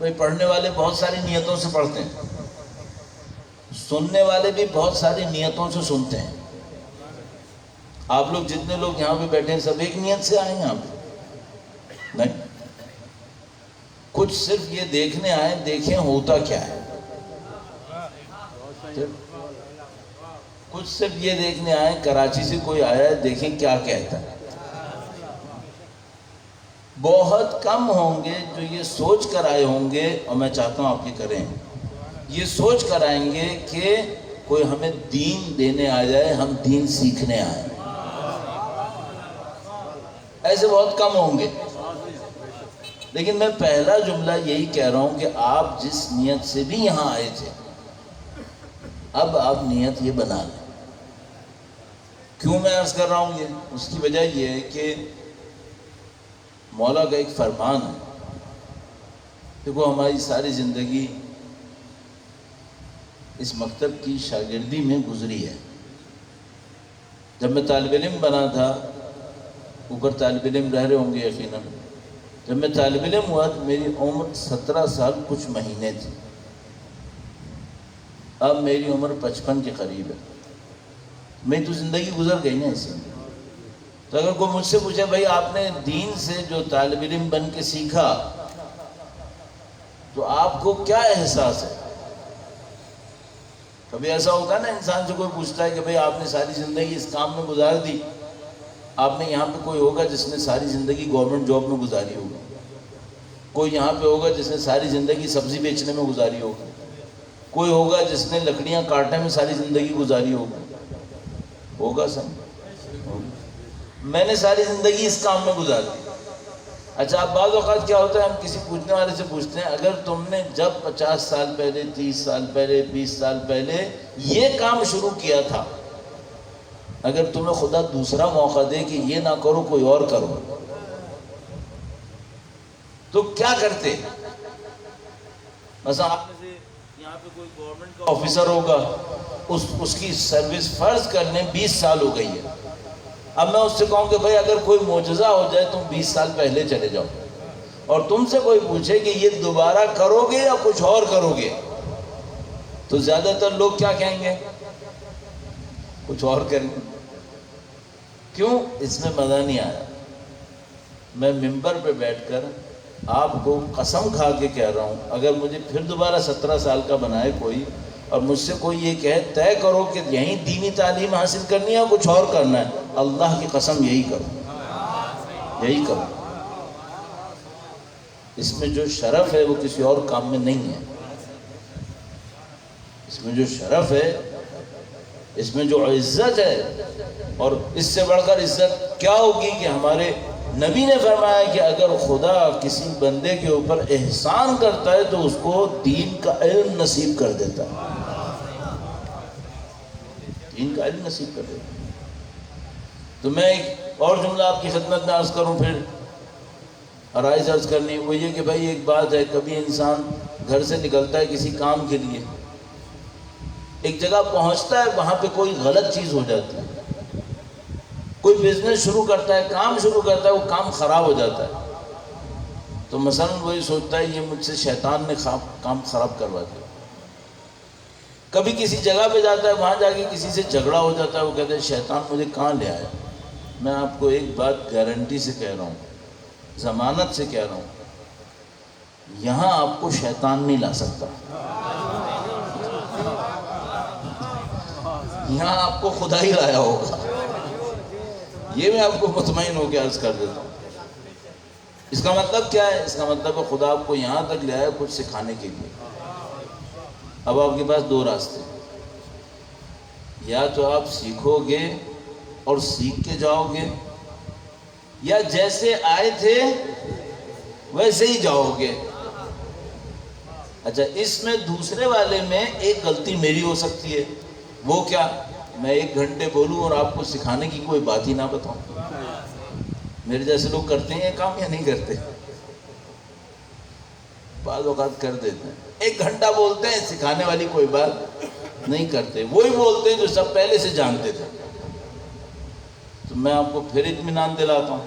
بھائی پڑھنے والے بہت ساری نیتوں سے پڑھتے ہیں، سننے والے بھی بہت ساری نیتوں سے سنتے ہیں۔ آپ لوگ جتنے لوگ یہاں پہ بیٹھے ہیں سب ایک نیت سے آئے ہیں یہاں پہ؟ نہیں، کچھ صرف یہ دیکھنے آئے، دیکھیں ہوتا کیا ہے، کچھ صرف یہ دیکھنے آئے، کراچی سے کوئی آیا ہے دیکھیں کیا کہتا ہے۔ بہت کم ہوں گے جو یہ سوچ کر آئے ہوں گے، اور میں چاہتا ہوں آپ یہ کریں، یہ سوچ کر آئیں گے کہ کوئی ہمیں دین دینے آ جائے، ہم دین سیکھنے آئیں۔ ایسے بہت کم ہوں گے، لیکن میں پہلا جملہ یہی کہہ رہا ہوں کہ آپ جس نیت سے بھی یہاں آئے تھے، اب آپ نیت یہ بنا لیں۔ کیوں میں عرض کر رہا ہوں یہ؟ اس کی وجہ یہ ہے کہ مولا کا ایک فرمان ہے، دیکھو ہماری ساری زندگی اس مکتب کی شاگردی میں گزری ہے۔ جب میں طالب علم بنا تھا، اوپر طالب علم رہ رہے ہوں گے یقیناً، جب میں طالب علم ہوا تو میری عمر 17 سال کچھ مہینے تھی، اب میری عمر 55 کے قریب ہے۔ میری تو زندگی گزر گئی نا ایسے میں۔ تو اگر کوئی مجھ سے پوچھے بھائی آپ نے دین سے جو طالب علم بن کے سیکھا تو آپ کو کیا احساس ہے؟ کبھی ایسا ہوتا ہے نا، انسان سے کوئی پوچھتا ہے کہ بھائی آپ نے ساری زندگی اس کام میں گزار دی، آپ نے یہاں پہ کوئی ہوگا جس نے ساری زندگی گورنمنٹ جاب میں گزاری ہوگی، کوئی یہاں پہ ہوگا جس نے ساری زندگی سبزی بیچنے میں گزاری ہوگی، کوئی ہوگا جس نے لکڑیاں کاٹنے میں ساری زندگی گزاری ہوگا سب۔ میں نے ساری زندگی اس کام میں گزار دی۔ اچھا، اب بعض اوقات کیا ہوتا ہے، ہم کسی پوچھنے والے سے پوچھتے ہیں اگر تم نے جب 50 سال پہلے، 30 سال پہلے، 20 سال پہلے یہ کام شروع کیا تھا، اگر تمہیں خدا دوسرا موقع دے کہ یہ نہ کرو کوئی اور کرو، تو کیا کرتے؟ مثلا آپ میں سے یہاں پہ کوئی گورنمنٹ کا آفیسر ہوگا، اس کی سروس فرض کرنے 20 سال ہو گئی ہے۔ اب میں اس سے کہوں کہ بھائی اگر کوئی معجزہ ہو جائے تم 20 سال پہلے چلے جاؤ، اور تم سے کوئی پوچھے کہ یہ دوبارہ کرو گے یا کچھ اور کرو گے، تو زیادہ تر لوگ کیا کہیں گے؟ کچھ اور کریں گے۔ کیوں؟ اس میں مزہ نہیں آیا۔ میں ممبر پہ بیٹھ کر آپ کو قسم کھا کے کہہ رہا ہوں، اگر مجھے پھر دوبارہ 17 سال کا بنائے کوئی اور مجھ سے کوئی یہ کہے طے کرو کہ یہیں دینی تعلیم حاصل کرنی ہے یا کچھ اور کرنا ہے، اللہ کی قسم یہی کرو، یہی کرو۔ اس میں جو شرف ہے وہ کسی اور کام میں نہیں ہے۔ اس میں جو شرف ہے، اس میں جو عزت ہے، اور اس سے بڑھ کر عزت کیا ہوگی کہ ہمارے نبی نے فرمایا کہ اگر خدا کسی بندے کے اوپر احسان کرتا ہے تو اس کو دین کا علم نصیب کر دیتا ہے، دین کا علم نصیب کر دیتا ہے۔ تو میں ایک اور جملہ آپ کی خدمت میں عرض کروں، پھر عرائض عرض کرنی، وہ یہ کہ بھائی ایک بات ہے، کبھی انسان گھر سے نکلتا ہے کسی کام کے لیے، ایک جگہ پہنچتا ہے، وہاں پہ کوئی غلط چیز ہو جاتی ہے، کوئی بزنس شروع کرتا ہے، کام شروع کرتا ہے، وہ کام خراب ہو جاتا ہے، تو مثلا وہی سوچتا ہے یہ مجھ سے شیطان نے کام خراب کروا دیا۔ کبھی کسی جگہ پہ جاتا ہے، وہاں جا کے کسی سے جھگڑا ہو جاتا ہے، وہ کہتے ہیں شیطان مجھے کہاں لے آیا۔ میں آپ کو ایک بات گارنٹی سے کہہ رہا ہوں، ضمانت سے کہہ رہا ہوں، یہاں آپ کو شیطان نہیں لا سکتا، یہاں آپ کو خدا ہی لایا ہوگا۔ یہ میں آپ کو مطمئن ہو کے عرض کر دیتا ہوں۔ اس کا مطلب کیا ہے؟ اس کا مطلب ہے خدا آپ کو یہاں تک لے آیا کچھ سکھانے کے لیے۔ اب آپ کے پاس دو راستے، یا تو آپ سیکھو گے اور سیکھ کے جاؤ گے، یا جیسے آئے تھے ویسے ہی جاؤ گے۔ اچھا، اس میں دوسرے والے میں ایک غلطی میری ہو سکتی ہے، وہ کیا؟ میں 1 گھنٹے بولوں اور آپ کو سکھانے کی کوئی بات ہی نہ بتاؤں۔ میرے جیسے لوگ کرتے ہیں یہ کام یا نہیں کرتے؟ بعض اوقات کر دیتے ہیں، 1 گھنٹہ بولتے ہیں، سکھانے والی کوئی بات نہیں کرتے، وہی بولتے ہیں جو سب پہلے سے جانتے تھے۔ تو میں آپ کو پھر اطمینان دلاتا ہوں،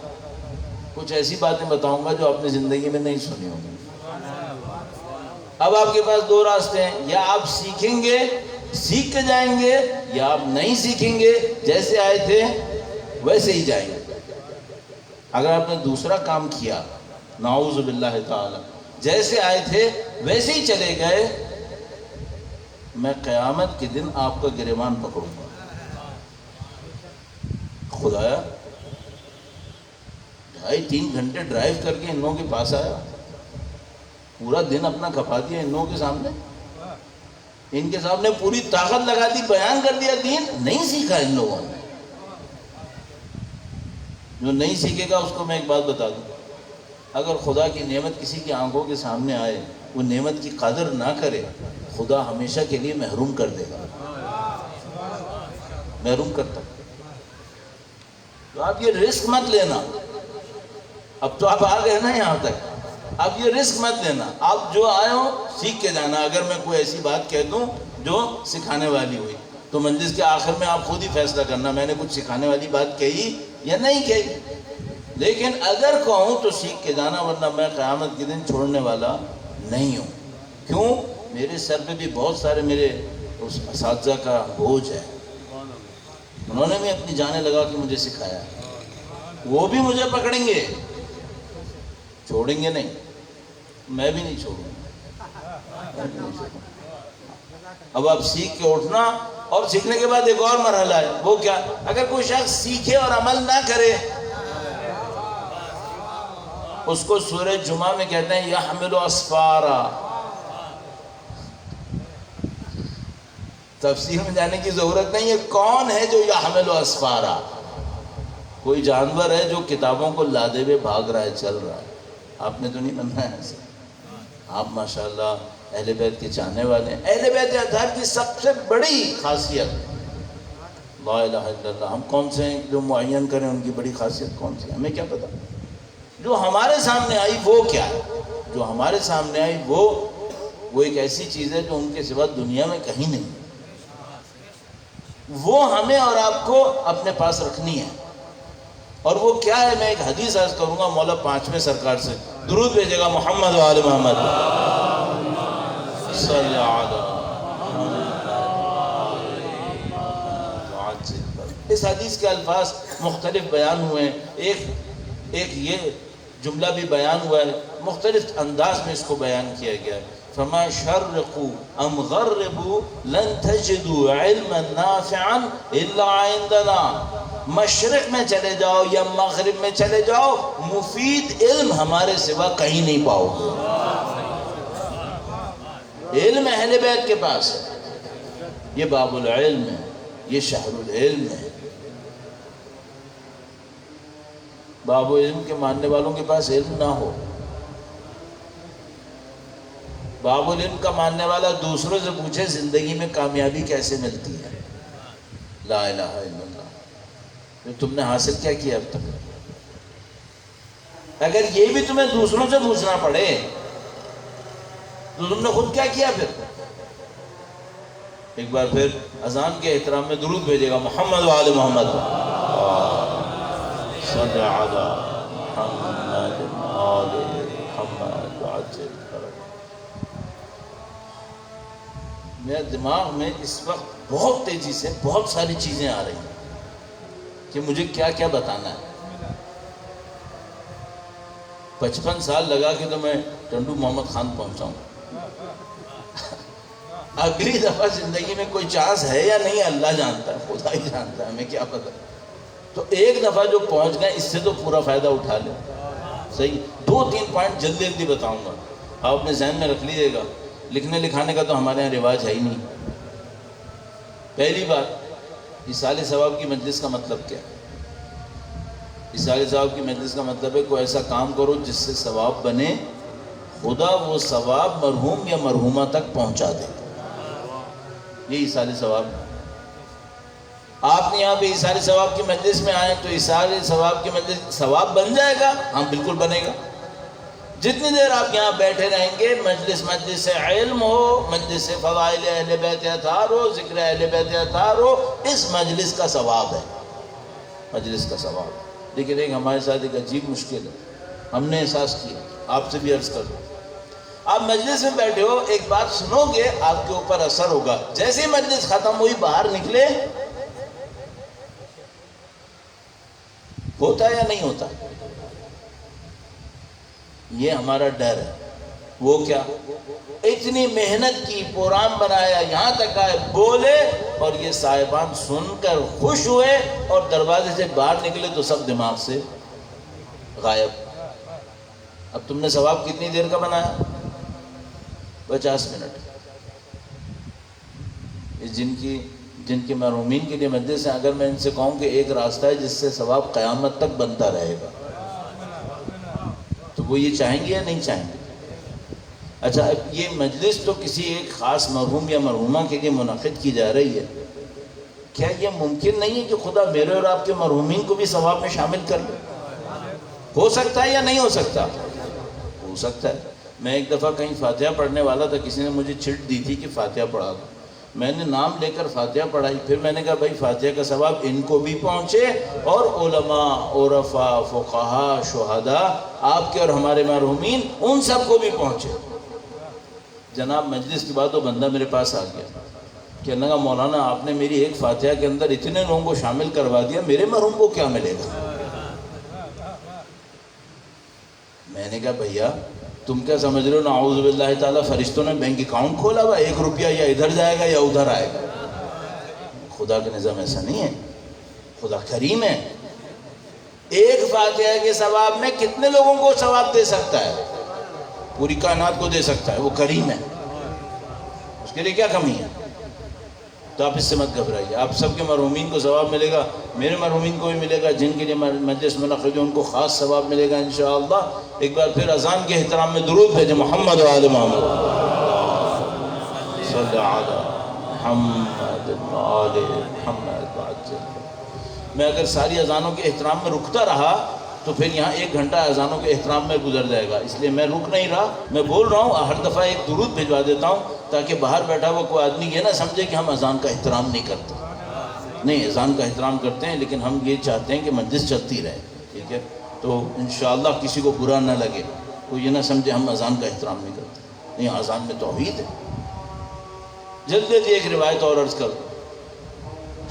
کچھ ایسی باتیں بتاؤں گا جو آپ نے زندگی میں نہیں سنی ہوگی۔ اب آپ کے پاس دو راستے ہیں، یا آپ سیکھیں گے، سیکھ کے جائیں گے، یا آپ نہیں سیکھیں گے، جیسے آئے تھے ویسے ہی جائیں گے۔ اگر آپ نے دوسرا کام کیا، نعوذ باللہ تعالی، جیسے آئے تھے ویسے ہی چلے گئے، میں قیامت کے دن آپ کا گریبان پکڑوں گا۔ خدایا 2.5-3 گھنٹے ڈرائیو کر کے ان لوگوں کے پاس آیا، پورا دن اپنا کھپا دیا ان لوگوں کے سامنے، ان کے سامنے پوری طاقت لگا دی، بیان کر دیا دین، نہیں سیکھا ان لوگوں نے۔ جو نہیں سیکھے گا اس کو میں ایک بات بتا دوں، اگر خدا کی نعمت کسی کی آنکھوں کے سامنے آئے، وہ نعمت کی قدر نہ کرے، خدا ہمیشہ کے لیے محروم کر دے گا، محروم کرتا۔ تو آپ یہ رسک مت لینا، اب تو آپ آ گئے نا یہاں تک، اب یہ رسک مت لینا، آپ جو آئے ہو سیکھ کے جانا۔ اگر میں کوئی ایسی بات کہہ دوں جو سکھانے والی ہوئی تو مجلس کے آخر میں آپ خود ہی فیصلہ کرنا میں نے کچھ سکھانے والی بات کہی یا نہیں کہی، لیکن اگر کہوں تو سیکھ کے جانا، ورنہ میں قیامت کے دن چھوڑنے والا نہیں ہوں۔ کیوں؟ میرے سر پہ بھی بہت سارے میرے اس اساتذہ کا بوجھ ہے، انہوں نے بھی اپنی جانیں لگا کے مجھے سکھایا، وہ بھی مجھے پکڑیں گے، چھوڑیں گے نہیں، میں بھی نہیں چھوڑوں گا۔ اب آپ سیکھ کے اٹھنا، اور سیکھنے کے بعد ایک اور مرحلہ ہے، وہ کیا؟ اگر کوئی شخص سیکھے اور عمل نہ کرے، اس کو سورہ جمعہ میں کہتے ہیں یحمل اسفارا۔ تفسیر میں جانے کی ضرورت نہیں ہے، کون ہے جو یحمل اسفارا؟ کوئی جانور ہے جو کتابوں کو لادے ہوئے بھاگ رہا ہے، چل رہا ہے۔ آپ نے تو نہیں بننا ہے ایسے۔ آپ ماشاءاللہ اہل بیت کے چاہنے والے ہیں۔ اہل بیت اطہار کی سب سے بڑی خاصیت، لا الہ الا اللہ، ہم کون سے ہیں جو معین کریں ان کی بڑی خاصیت کون سی ہے؟ ہمیں کیا پتا؟ جو ہمارے سامنے آئی وہ کیا ہے؟ جو ہمارے سامنے آئی وہ ایک ایسی چیز ہے جو ان کے سوا دنیا میں کہیں نہیں، وہ ہمیں اور آپ کو اپنے پاس رکھنی ہے۔ اور وہ کیا ہے؟ میں ایک حدیث عرض کروں گا مولا پانچویں سرکار سے، درود بھیجے گا محمد و آل محمد صلی علی محمد۔ اس حدیث کے الفاظ مختلف بیان ہوئے ہیں، ایک یہ جملہ بھی بیان ہوا ہے، مختلف انداز میں اس کو بیان کیا گیا ہے۔ فما شرقوا ام غربوا لن تجدوا علما نافعا الا عندنا۔ مشرق میں چلے جاؤ یا مغرب میں چلے جاؤ، مفید علم ہمارے سوا کہیں نہیں پاؤ گے۔ علم اہل بیت کے پاس ہے، یہ باب العلم ہے، یہ شہر العلم ہے۔ باب العلم کے ماننے والوں کے پاس علم نہ ہو، باب العلم کا ماننے والا دوسروں سے پوچھے زندگی میں کامیابی کیسے ملتی ہے، لا الہ الا اللہ، جو تم نے حاصل کیا کیا اب تک؟ اگر یہ بھی تمہیں دوسروں سے پوچھنا پڑے تو تم نے خود کیا کیا پھر؟ ایک بار پھر اذان کے احترام میں درود بھیجے گا محمد و آل محمد صلی علی محمد آل محمد وعجل فرج۔ میرے دماغ میں اس وقت بہت تیزی سے بہت ساری چیزیں آ رہی ہیں کہ مجھے کیا کیا بتانا ہے۔ 55 سال لگا کے تو میں ٹنڈو محمد خان پہنچا ہوں۔ اگلی دفعہ زندگی میں کوئی چانس ہے یا نہیں اللہ جانتا ہے، خدا ہی جانتا ہے، ہمیں کیا پتا۔ تو ایک دفعہ جو پہنچ گئے اس سے تو پورا فائدہ اٹھا لیں۔ صحیح، 2-3 پوائنٹ جلدی جلدی بتاؤں گا، آپ اپنے ذہن میں رکھ لیجیے گا، لکھنے لکھانے کا تو ہمارے یہاں رواج ہے ہی نہیں۔ پہلی بات، ایصال ثواب کی مجلس کا مطلب کیا ہے؟ ایصال ثواب کی مجلس کا مطلب ہے کوئی ایسا کام کرو جس سے ثواب بنے، خدا وہ ثواب مرحوم یا مرحومہ تک پہنچا دے، یہ ایصال ثواب ہے۔ آپ نے یہاں پہ ایصال ثواب کی مجلس میں آئے تو ایصال ثواب کی مجلس ثواب بن جائے گا؟ ہاں بالکل بنے گا۔ جتنی دیر آپ یہاں بیٹھے رہیں گے، مجلس علم ہو، مجلس فضائل اہل بیت اطہار ہو، ذکر اہل بیت اطہار ہو، اس مجلس کا ثواب ہے، مجلس کا ثواب ہے۔ لیکن ایک ہمارے ساتھ ایک عجیب مشکل ہے، ہم نے احساس کیا، آپ سے بھی عرض کر دوں، آپ مجلس میں بیٹھے ہو، ایک بات سنو گے آپ کے اوپر اثر ہوگا، جیسے ہی مجلس ختم ہوئی باہر نکلے، ہوتا ہے یا نہیں ہوتا؟ یہ ہمارا ڈر ہے۔ وہ کیا؟ اتنی محنت کی، پروگرام بنایا، یہاں تک آئے، بولے، اور یہ صاحبان سن کر خوش ہوئے اور دروازے سے باہر نکلے تو سب دماغ سے غائب۔ اب تم نے ثواب کتنی دیر کا بنایا؟ 50 منٹ۔ جن کی محرومین کے لیے مجلس ہے، اگر میں ان سے کہوں کہ ایک راستہ ہے جس سے ثواب قیامت تک بنتا رہے گا، تو وہ یہ چاہیں گے یا نہیں چاہیں گے؟ اچھا، اب یہ مجلس تو کسی ایک خاص مرحوم یا مرحومہ کے لیے منعقد کی جا رہی ہے، کیا یہ ممکن نہیں ہے کہ خدا میرے اور آپ کے مرحومین کو بھی ثواب میں شامل کر لے؟ ہو سکتا ہے یا نہیں ہو سکتا؟ ہو سکتا ہے۔ میں ایک دفعہ کہیں فاتحہ پڑھنے والا تھا، کسی نے مجھے چھٹ دی تھی کہ فاتحہ پڑھا دو، میں نے نام لے کر فاتحہ پڑھائی، پھر میں نے کہا بھائی فاتحہ کا ثواب ان کو بھی پہنچے اور علماء، عرفاء، فقہاء، شہداء، آپ کے اور ہمارے مرحومین، ان سب کو بھی پہنچے۔ جناب مجلس کے بعد وہ بندہ میرے پاس آ گیا، کہنے لگا مولانا آپ نے میری ایک فاتحہ کے اندر اتنے لوگوں کو شامل کروا دیا، میرے مرحوم کو کیا ملے گا؟ میں نے کہا بھیا تم کیا سمجھ رہے ہو نعوذ باللہ تعالیٰ فرشتوں نے بینک اکاؤنٹ کھولا ہوا، 1 روپیہ یا ادھر جائے گا یا ادھر آئے گا؟ خدا کا نظام ایسا نہیں ہے، خدا کریم ہے۔ ایک فاتحہ کے ثواب میں کتنے لوگوں کو ثواب دے سکتا ہے؟ پوری کائنات کو دے سکتا ہے، وہ کریم ہے، اس کے لیے کیا کمی ہے؟ تو آپ اس سے مت گھبرائیے، آپ سب کے مرحومین کو ثواب ملے گا، میرے مرحومین کو بھی ملے گا، جن کے لیے مجلس منعقد ہے ان کو خاص ثواب ملے گا انشاءاللہ۔ ایک بار پھر اذان کے احترام میں درود بھیجیں محمد و آل محمد، صلی علی محمد و آل محمد وعجل۔ میں اگر ساری اذانوں کے احترام میں رکتا رہا تو پھر یہاں 1 گھنٹہ اذانوں کے احترام میں گزر جائے گا، اس لیے میں رک نہیں رہا، میں بول رہا ہوں، ہر دفعہ ایک درود بھیجوا دیتا ہوں تاکہ باہر بیٹھا ہوا کوئی آدمی یہ نہ سمجھے کہ ہم اذان کا احترام نہیں کرتے۔ نہیں، اذان کا احترام کرتے ہیں، لیکن ہم یہ چاہتے ہیں کہ مجلس چلتی رہے، ٹھیک ہے؟ تو انشاءاللہ کسی کو برا نہ لگے، کوئی یہ نہ سمجھے ہم اذان کا احترام نہیں کرتے، نہیں، اذان میں توحید ہے۔ جلدی جلدی ایک روایت اور عرض کر دوں،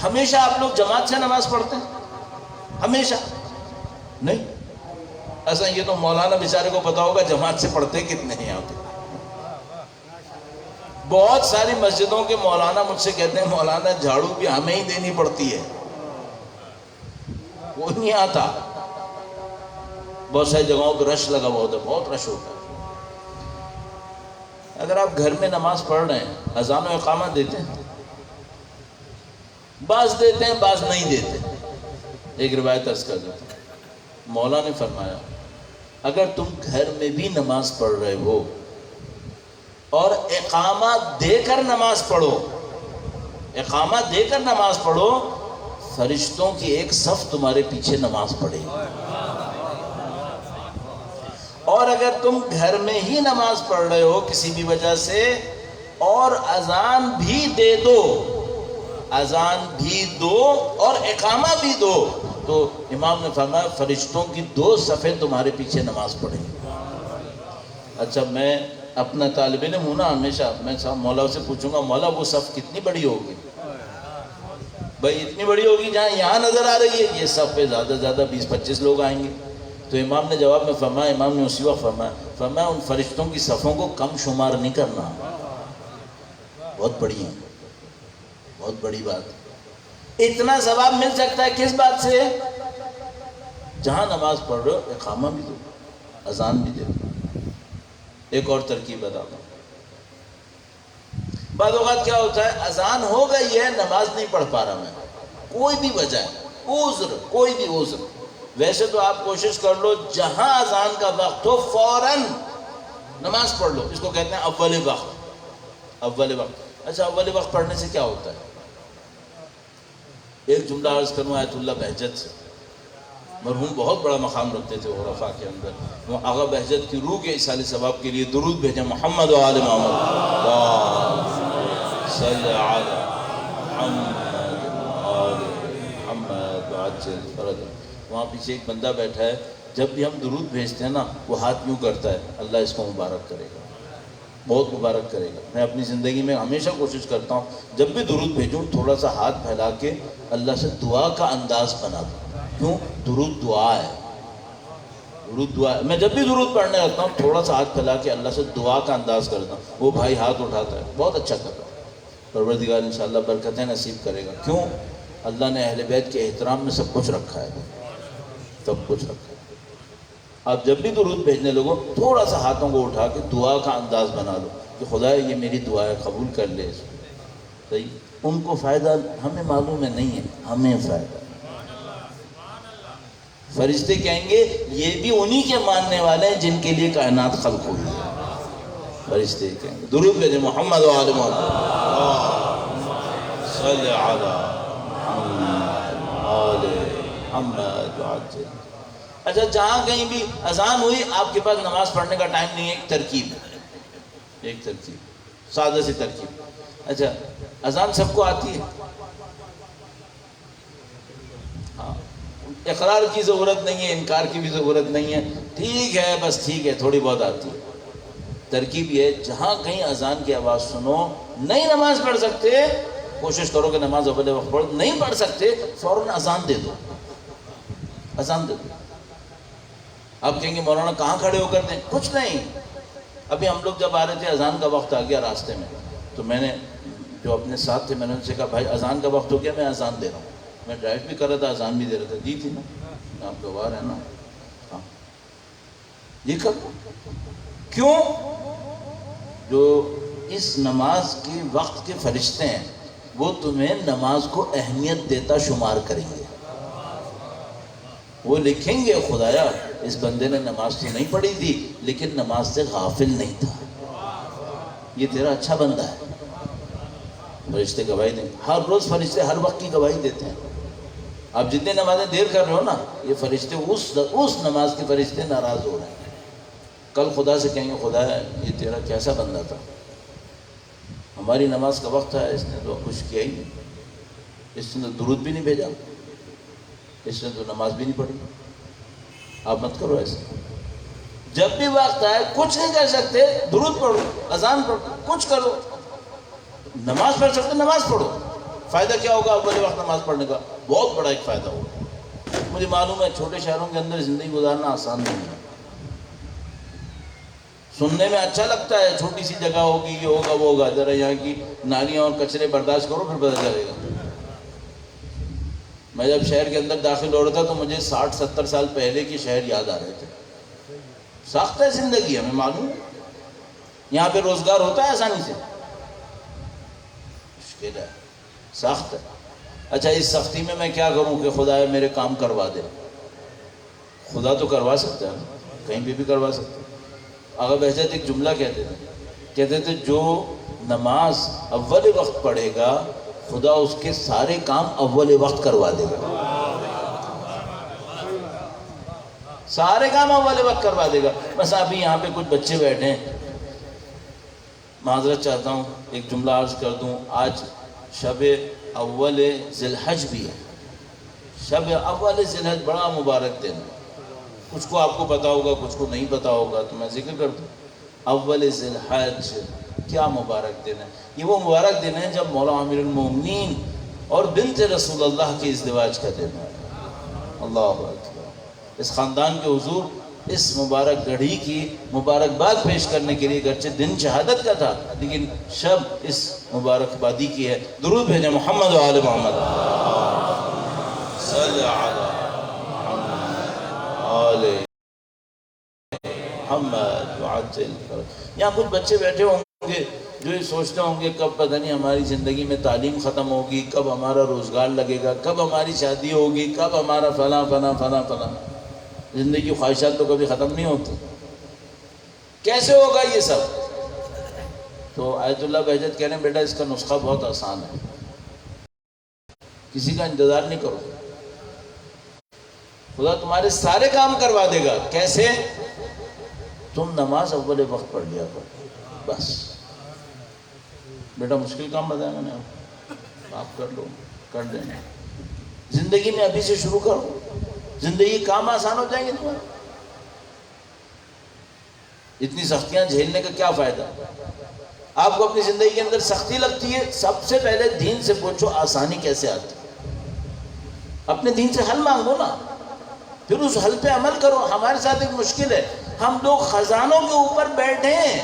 ہمیشہ آپ لوگ جماعت سے نماز پڑھتے ہیں؟ ہمیشہ نہیں؟ ایسا یہ تو مولانا بیچارے کو پتا ہوگا جماعت سے پڑھتے کتنے ہیں یہاں پہ۔ بہت ساری مسجدوں کے مولانا مجھ سے کہتے ہیں مولانا جھاڑو بھی ہمیں ہی دینی پڑتی ہے، وہ نہیں آتا۔ بہت ساری جگہوں پہ رش لگا ہوا ہوتا ہے، بہت رش ہوتا ہے۔ اگر آپ گھر میں نماز پڑھ رہے ہیں، اذان و اقامت دیتے ہیں، بعض دیتے ہیں بعض نہیں دیتے۔ ایک روایت عرض کر دیتا ہوں، مولا نے فرمایا اگر تم گھر میں بھی نماز پڑھ رہے ہو اور اقامہ دے کر نماز پڑھو، اقامہ دے کر نماز پڑھو، فرشتوں کی ایک صف تمہارے پیچھے نماز پڑھے گی۔ اور اگر تم گھر میں ہی نماز پڑھ رہے ہو کسی بھی وجہ سے اور اذان بھی دے دو، اذان بھی دو اور اقامہ بھی دو، تو امام نے فرمایا فرشتوں کی 2 صفیں تمہارے پیچھے نماز پڑھیں گی۔ اچھا، میں اپنا طالب علم ہوں نا، ہمیشہ میں مولا سے پوچھوں گا مولا وہ صف کتنی بڑی ہوگی؟ بھائی اتنی بڑی ہوگی جہاں یہاں نظر آ رہی ہے، یہ صف پہ زیادہ سے زیادہ 20-25 لوگ آئیں گے۔ تو امام نے جواب میں فرمایا، امام نے اسی وقت فرمایا ان فرشتوں کی صفوں کو کم شمار نہیں کرنا، بہت بڑی ہیں، بہت بڑی بات۔ اتنا ثواب مل سکتا ہے کس بات سے؟ جہاں نماز پڑھ رہے ہو اقامہ بھی دو، اذان بھی دے دو۔ ایک اور ترکیب بتاتا ہوں، بعض اوقات کیا ہوتا ہے اذان ہو گئی ہے نماز نہیں پڑھ پا رہا میں، کوئی بھی وجہ ہے، عذر، کوئی بھی عذر، ویسے تو آپ کوشش کر لو جہاں اذان کا وقت ہو فوراً نماز پڑھ لو، اس کو کہتے ہیں اول وقت، اول وقت۔ اچھا، اول وقت پڑھنے سے کیا ہوتا ہے؟ ایک جملہ عرض کروں آیت اللہ بہجت سے، مرحوم بہت بڑا مقام رکھتے تھے عرفاء کے اندر، وہ آغا بہجت کی روح کے ایصال ثواب کے لیے درود بھیجیں محمد و آل محمد، صلی علی محمد و آل محمد وعجل فرجہ۔ وہاں پیچھے ایک بندہ بیٹھا ہے، جب بھی ہم درود بھیجتے ہیں نا وہ ہاتھ یوں کرتا ہے، اللہ اس کو مبارک کرے گا، بہت مبارک کرے گا۔ میں اپنی زندگی میں ہمیشہ کوشش کرتا ہوں جب بھی درود بھیجوں تھوڑا سا ہاتھ پھیلا کے اللہ سے دعا کا انداز بنا دوں۔ کیوں؟ درود دعا ہے، درود دعا ہے۔ میں جب بھی درود پڑھنے لگتا ہوں تھوڑا سا ہاتھ پھیلا کے اللہ سے دعا کا انداز کرتا ہوں۔ وہ بھائی ہاتھ اٹھاتا ہے، بہت اچھا کر رہا ہے، پروردگار انشاءاللہ برکتیں نصیب کرے گا۔ کیوں؟ اللہ نے اہل بیت کے احترام میں سب کچھ رکھا ہے، سب کچھ رکھا ہے۔ آپ جب بھی درود بھیجنے لوگوں تھوڑا سا ہاتھوں کو اٹھا کے دعا کا انداز بنا لو کہ خدا یہ میری دعا ہے، قبول کر لے اس کو۔ صحیح؟ ان کو فائدہ ہمیں معلوم ہے نہیں ہے، ہمیں فائدہ۔ فرشتے کہیں گے یہ بھی انہی کے ماننے والے ہیں جن کے لیے کائنات خلق ہوئی ہے۔ فرشتے کہیں گے درود بھیجیں محمد و آل محمد صلی علی محمد آل محمد وعجل۔ اچھا جہاں کہیں بھی اذان ہوئی آپ کے پاس نماز پڑھنے کا ٹائم نہیں ہے، ایک ترکیب ہے، ایک ترکیب، سادہ سی ترکیب۔ اچھا اذان سب کو آتی ہے؟ ہاں، اقرار کی ضرورت نہیں ہے، انکار کی بھی ضرورت نہیں ہے، ٹھیک ہے بس ٹھیک ہے، تھوڑی بہت آتی ہے۔ ترکیب یہ ہے جہاں کہیں اذان کی آواز سنو، نہیں نماز پڑھ سکتے کوشش کرو کہ نماز اول وقت پڑھو، نہیں پڑھ سکتے فوراً اذان دے دو، اذان دے دو۔ آپ کہیں گے مولانا کہاں کھڑے ہو کر دیں؟ کچھ نہیں، ابھی ہم لوگ جب آ رہے تھے اذان کا وقت آ گیا راستے میں، تو میں نے جو اپنے ساتھ تھے میں نے ان سے کہا بھائی اذان کا وقت ہو گیا، میں اذان دے رہا ہوں۔ میں ڈرائیو بھی کر رہا تھا، اذان بھی دے رہا تھا، دی تھی نا، آپ گواہ ہے نا، ہاں یہ کر دو۔ کیوں؟ جو اس نماز کے وقت کے فرشتے ہیں وہ تمہیں نماز کو اہمیت دیتا شمار کریں گے، وہ لکھیں گے خدایا اس بندے نے نماز تو نہیں پڑھی تھی لیکن نماز سے غافل نہیں تھا، یہ تیرا اچھا بندہ ہے۔ فرشتے گواہی دیں، ہر روز فرشتے ہر وقت کی گواہی دیتے ہیں۔ آپ جتنے نمازیں دیر کر رہے ہو نا، یہ فرشتے اس نماز کے فرشتے ناراض ہو رہے ہیں، کل خدا سے کہیں گے خدا یہ تیرا کیسا بندہ تھا، ہماری نماز کا وقت ہے اس نے تو کچھ کیا ہی نہیں، اس نے درود بھی نہیں بھیجا، اس نے تو نماز بھی نہیں پڑھی۔ آپ مت کرو ایسے، جب بھی وقت آئے کچھ نہیں کر سکتے درود پڑھو، اذان پڑھو، کچھ کرو، نماز پڑھ سکتے نماز پڑھو۔ فائدہ کیا ہوگا اول وقت نماز پڑھنے کا؟ بہت بڑا ایک فائدہ ہوگا۔ مجھے معلوم ہے چھوٹے شہروں کے اندر زندگی گزارنا آسان نہیں ہے، سننے میں اچھا لگتا ہے چھوٹی سی جگہ ہوگی یہ ہوگا وہ ہوگا، ذرا یہاں کی نالیاں اور کچرے برداشت کرو پھر پتہ چلے گا۔ میں جب شہر کے اندر داخل ہو رہا تھا تو مجھے 60-70 سال پہلے کے شہر یاد آ رہے تھے۔ سخت ہے زندگی، ہمیں معلوم ہے یہاں پہ روزگار ہوتا ہے آسانی سے؟ مشکل ہے، سخت ہے۔ اچھا اس سختی میں کیا کروں کہ خدا میرے کام کروا دے؟ خدا تو کروا سکتا ہے، کہیں پہ بھی کروا سکتا ہے۔ آغا بہجت ایک جملہ کہتے تھے جو نماز اول وقت پڑھے گا خدا اس کے سارے کام اول وقت کروا دے گا، سارے کام اول وقت کروا دے گا۔ بس ابھی یہاں پہ کچھ بچے بیٹھے ہیں، معذرت چاہتا ہوں ایک جملہ عرض کر دوں، آج شب اول ذی الحج بھی ہے، شب اول ذی الحج بڑا مبارک دن ہے، کچھ کو آپ کو پتا ہوگا کچھ کو نہیں پتا ہوگا تو میں ذکر کر دوں۔ اول ذی الحج کیا مبارک دن ہے، یہ وہ مبارک دن ہے جب مولا امیر المومنین اور بنت رسول اللہ کے ازدواج کا دن ہے۔ اللہ اکبر، اس خاندان کے حضور اس مبارک گھڑی کی مبارکباد پیش کرنے کے لیے گرچہ دن شہادت کا تھا لیکن شب اس مبارکبادی کی ہے۔ درود بھیجیں محمد و آل محمد صلی علی آل محمد وعجل فرج۔ یہاں کچھ بچے بیٹھے ہوں گے جو یہ سوچتے ہوں گے کب پتہ نہیں ہماری زندگی میں تعلیم ختم ہوگی، کب ہمارا روزگار لگے گا، کب ہماری شادی ہوگی، کب ہمارا فلاں فلاں فلاں فلاں۔ زندگی کی خواہشات تو کبھی ختم نہیں ہوتی، کیسے ہوگا یہ سب؟ تو آیت اللہ بہجت کہہ رہے ہیں بیٹا اس کا نسخہ بہت آسان ہے، کسی کا انتظار نہیں کرو، خدا تمہارے سارے کام کروا دے گا۔ کیسے؟ تم نماز اول وقت پڑھ لیا کرو، بس۔ بیٹا مشکل کام بتایا میں نے آپ کر لو، کر دینا، زندگی میں ابھی سے شروع کرو، زندگی کام آسان ہو جائیں گے تمہارے۔ اتنی سختیاں جھیلنے کا کیا فائدہ؟ آپ کو اپنی زندگی کے اندر سختی لگتی ہے، سب سے پہلے دین سے پوچھو آسانی کیسے آتی ہے، اپنے دین سے حل مانگو نا، پھر اس حل پہ عمل کرو۔ ہمارے ساتھ ایک مشکل ہے، ہم لوگ خزانوں کے اوپر بیٹھے ہیں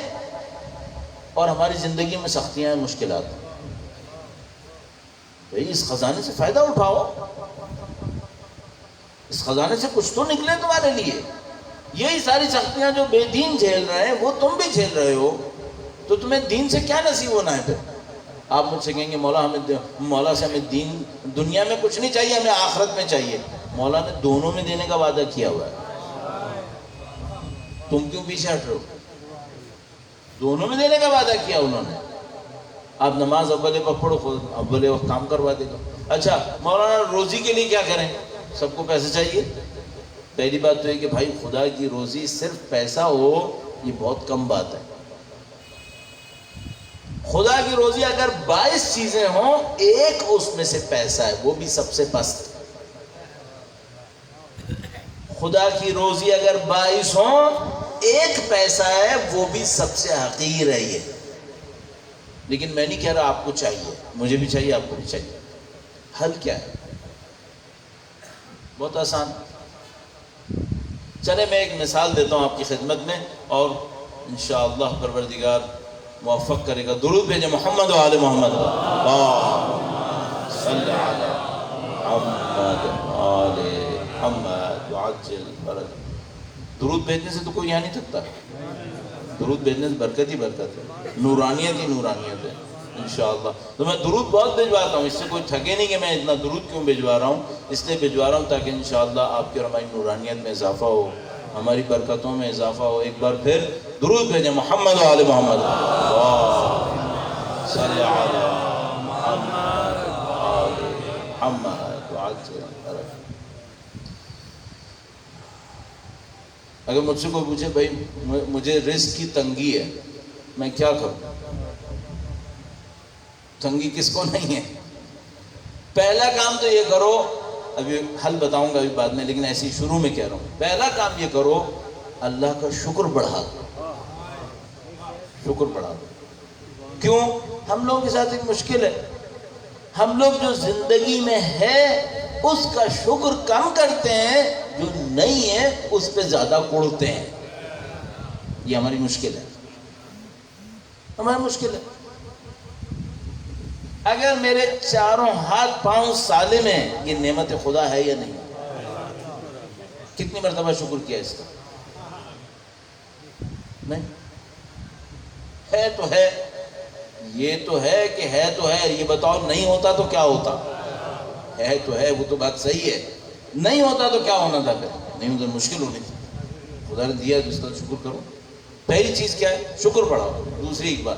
اور ہماری زندگی میں سختیاں ہیں، مشکلات ہیں۔ بھئی اس خزانے سے فائدہ اٹھاؤ، اس خزانے سے کچھ تو نکلے تمہارے لیے۔ یہی ساری سختیاں جو بے دین جھیل رہے ہیں وہ تم بھی جھیل رہے ہو، تو تمہیں دین سے کیا نصیب ہونا ہے؟ پھر آپ مجھ سے کہیں گے مولا سے ہمیں دین دنیا میں کچھ نہیں چاہیے، ہمیں آخرت میں چاہیے۔ مولا نے دونوں میں دینے کا وعدہ کیا ہوا ہے، تم کیوں پیچھے ہٹ رہے ہو؟ دونوں میں دینے کا وعدہ کیا انہوں نے۔ آپ نماز اول وقت پڑھو، خود اول وقت کام کروا دے گا۔ اچھا مولانا روزی کے لیے کیا کریں؟ سب کو پیسے چاہیے۔ پہلی بات تو یہ کہ بھائی خدا کی روزی صرف پیسہ ہو یہ بہت کم بات ہے۔ خدا کی روزی اگر 22 چیزیں ہوں، ایک اس میں سے پیسہ ہے، وہ بھی سب سے پست۔ خدا کی روزی اگر 22 ہوں، ایک پیسہ ہے، وہ بھی سب سے حقیر ہے یہ۔ لیکن میں نہیں کہہ رہا آپ کو چاہیے، مجھے بھی چاہیے، آپ کو بھی چاہیے۔ حل کیا ہے؟ بہت آسان۔ چلے میں ایک مثال دیتا ہوں آپ کی خدمت میں، اور انشاءاللہ پروردگار موفق کرے گا۔ درود بھیجے محمد و آل محمد، صلی علی محمد آل محمد وعجل فرج۔ درود بھیجنے سے تو کوئی یہاں نہیں تھکتا، درود بھیجنے سے برکت ہی برکت ہے، نورانیت ہی نورانیت ہے انشاءاللہ۔ تو میں درود بہت بھجواتا ہوں، اس سے کوئی تھکے نہیں کہ میں اتنا درود کیوں بھجوا رہا ہوں، اس لیے بھجوا رہا ہوں تاکہ انشاءاللہ آپ کی اور ہماری نورانیت میں اضافہ ہو، ہماری برکتوں میں اضافہ ہو۔ ایک بار پھر درود بھیجیں محمد و آل محمد، صلی علی محمد آل محمد وعجل فرج۔ اگر مجھ سے کوئی پوچھے بھائی مجھے رزق کی تنگی ہے، میں کیا کروں؟ تنگی کس کو نہیں ہے؟ پہلا کام تو یہ کرو، ابھی حل بتاؤں گا ابھی بعد میں، لیکن ایسے ہی شروع میں کہہ رہا ہوں، پہلا کام یہ کرو اللہ کا شکر بڑھا دو، شکر بڑھا دو۔ کیوں؟ ہم لوگوں کے ساتھ ایک مشکل ہے، ہم لوگ جو زندگی میں ہے اس کا شکر کم کرتے ہیں، جو نہیں ہے اس پہ زیادہ کوڑتے ہیں۔ یہ ہماری مشکل ہے، ہماری مشکل ہے۔ اگر میرے چاروں ہاتھ پاؤں سالم ہیں، یہ نعمت خدا ہے یا نہیں؟ کتنی مرتبہ شکر کیا اس کا؟ نہیں ہے تو ہے، یہ تو ہے کہ ہے تو ہے، یہ بتاؤ نہیں ہوتا تو کیا ہوتا؟ ہے تو ہے، وہ تو بات صحیح ہے، نہیں ہوتا تو کیا ہونا تھا؟ پھر نہیں ہوتا مشکل ہونی تھی، خدا نے دیا تو اس کا شکر کرو۔ پہلی چیز کیا ہے؟ شکر بڑھاؤ۔ دوسری ایک بات،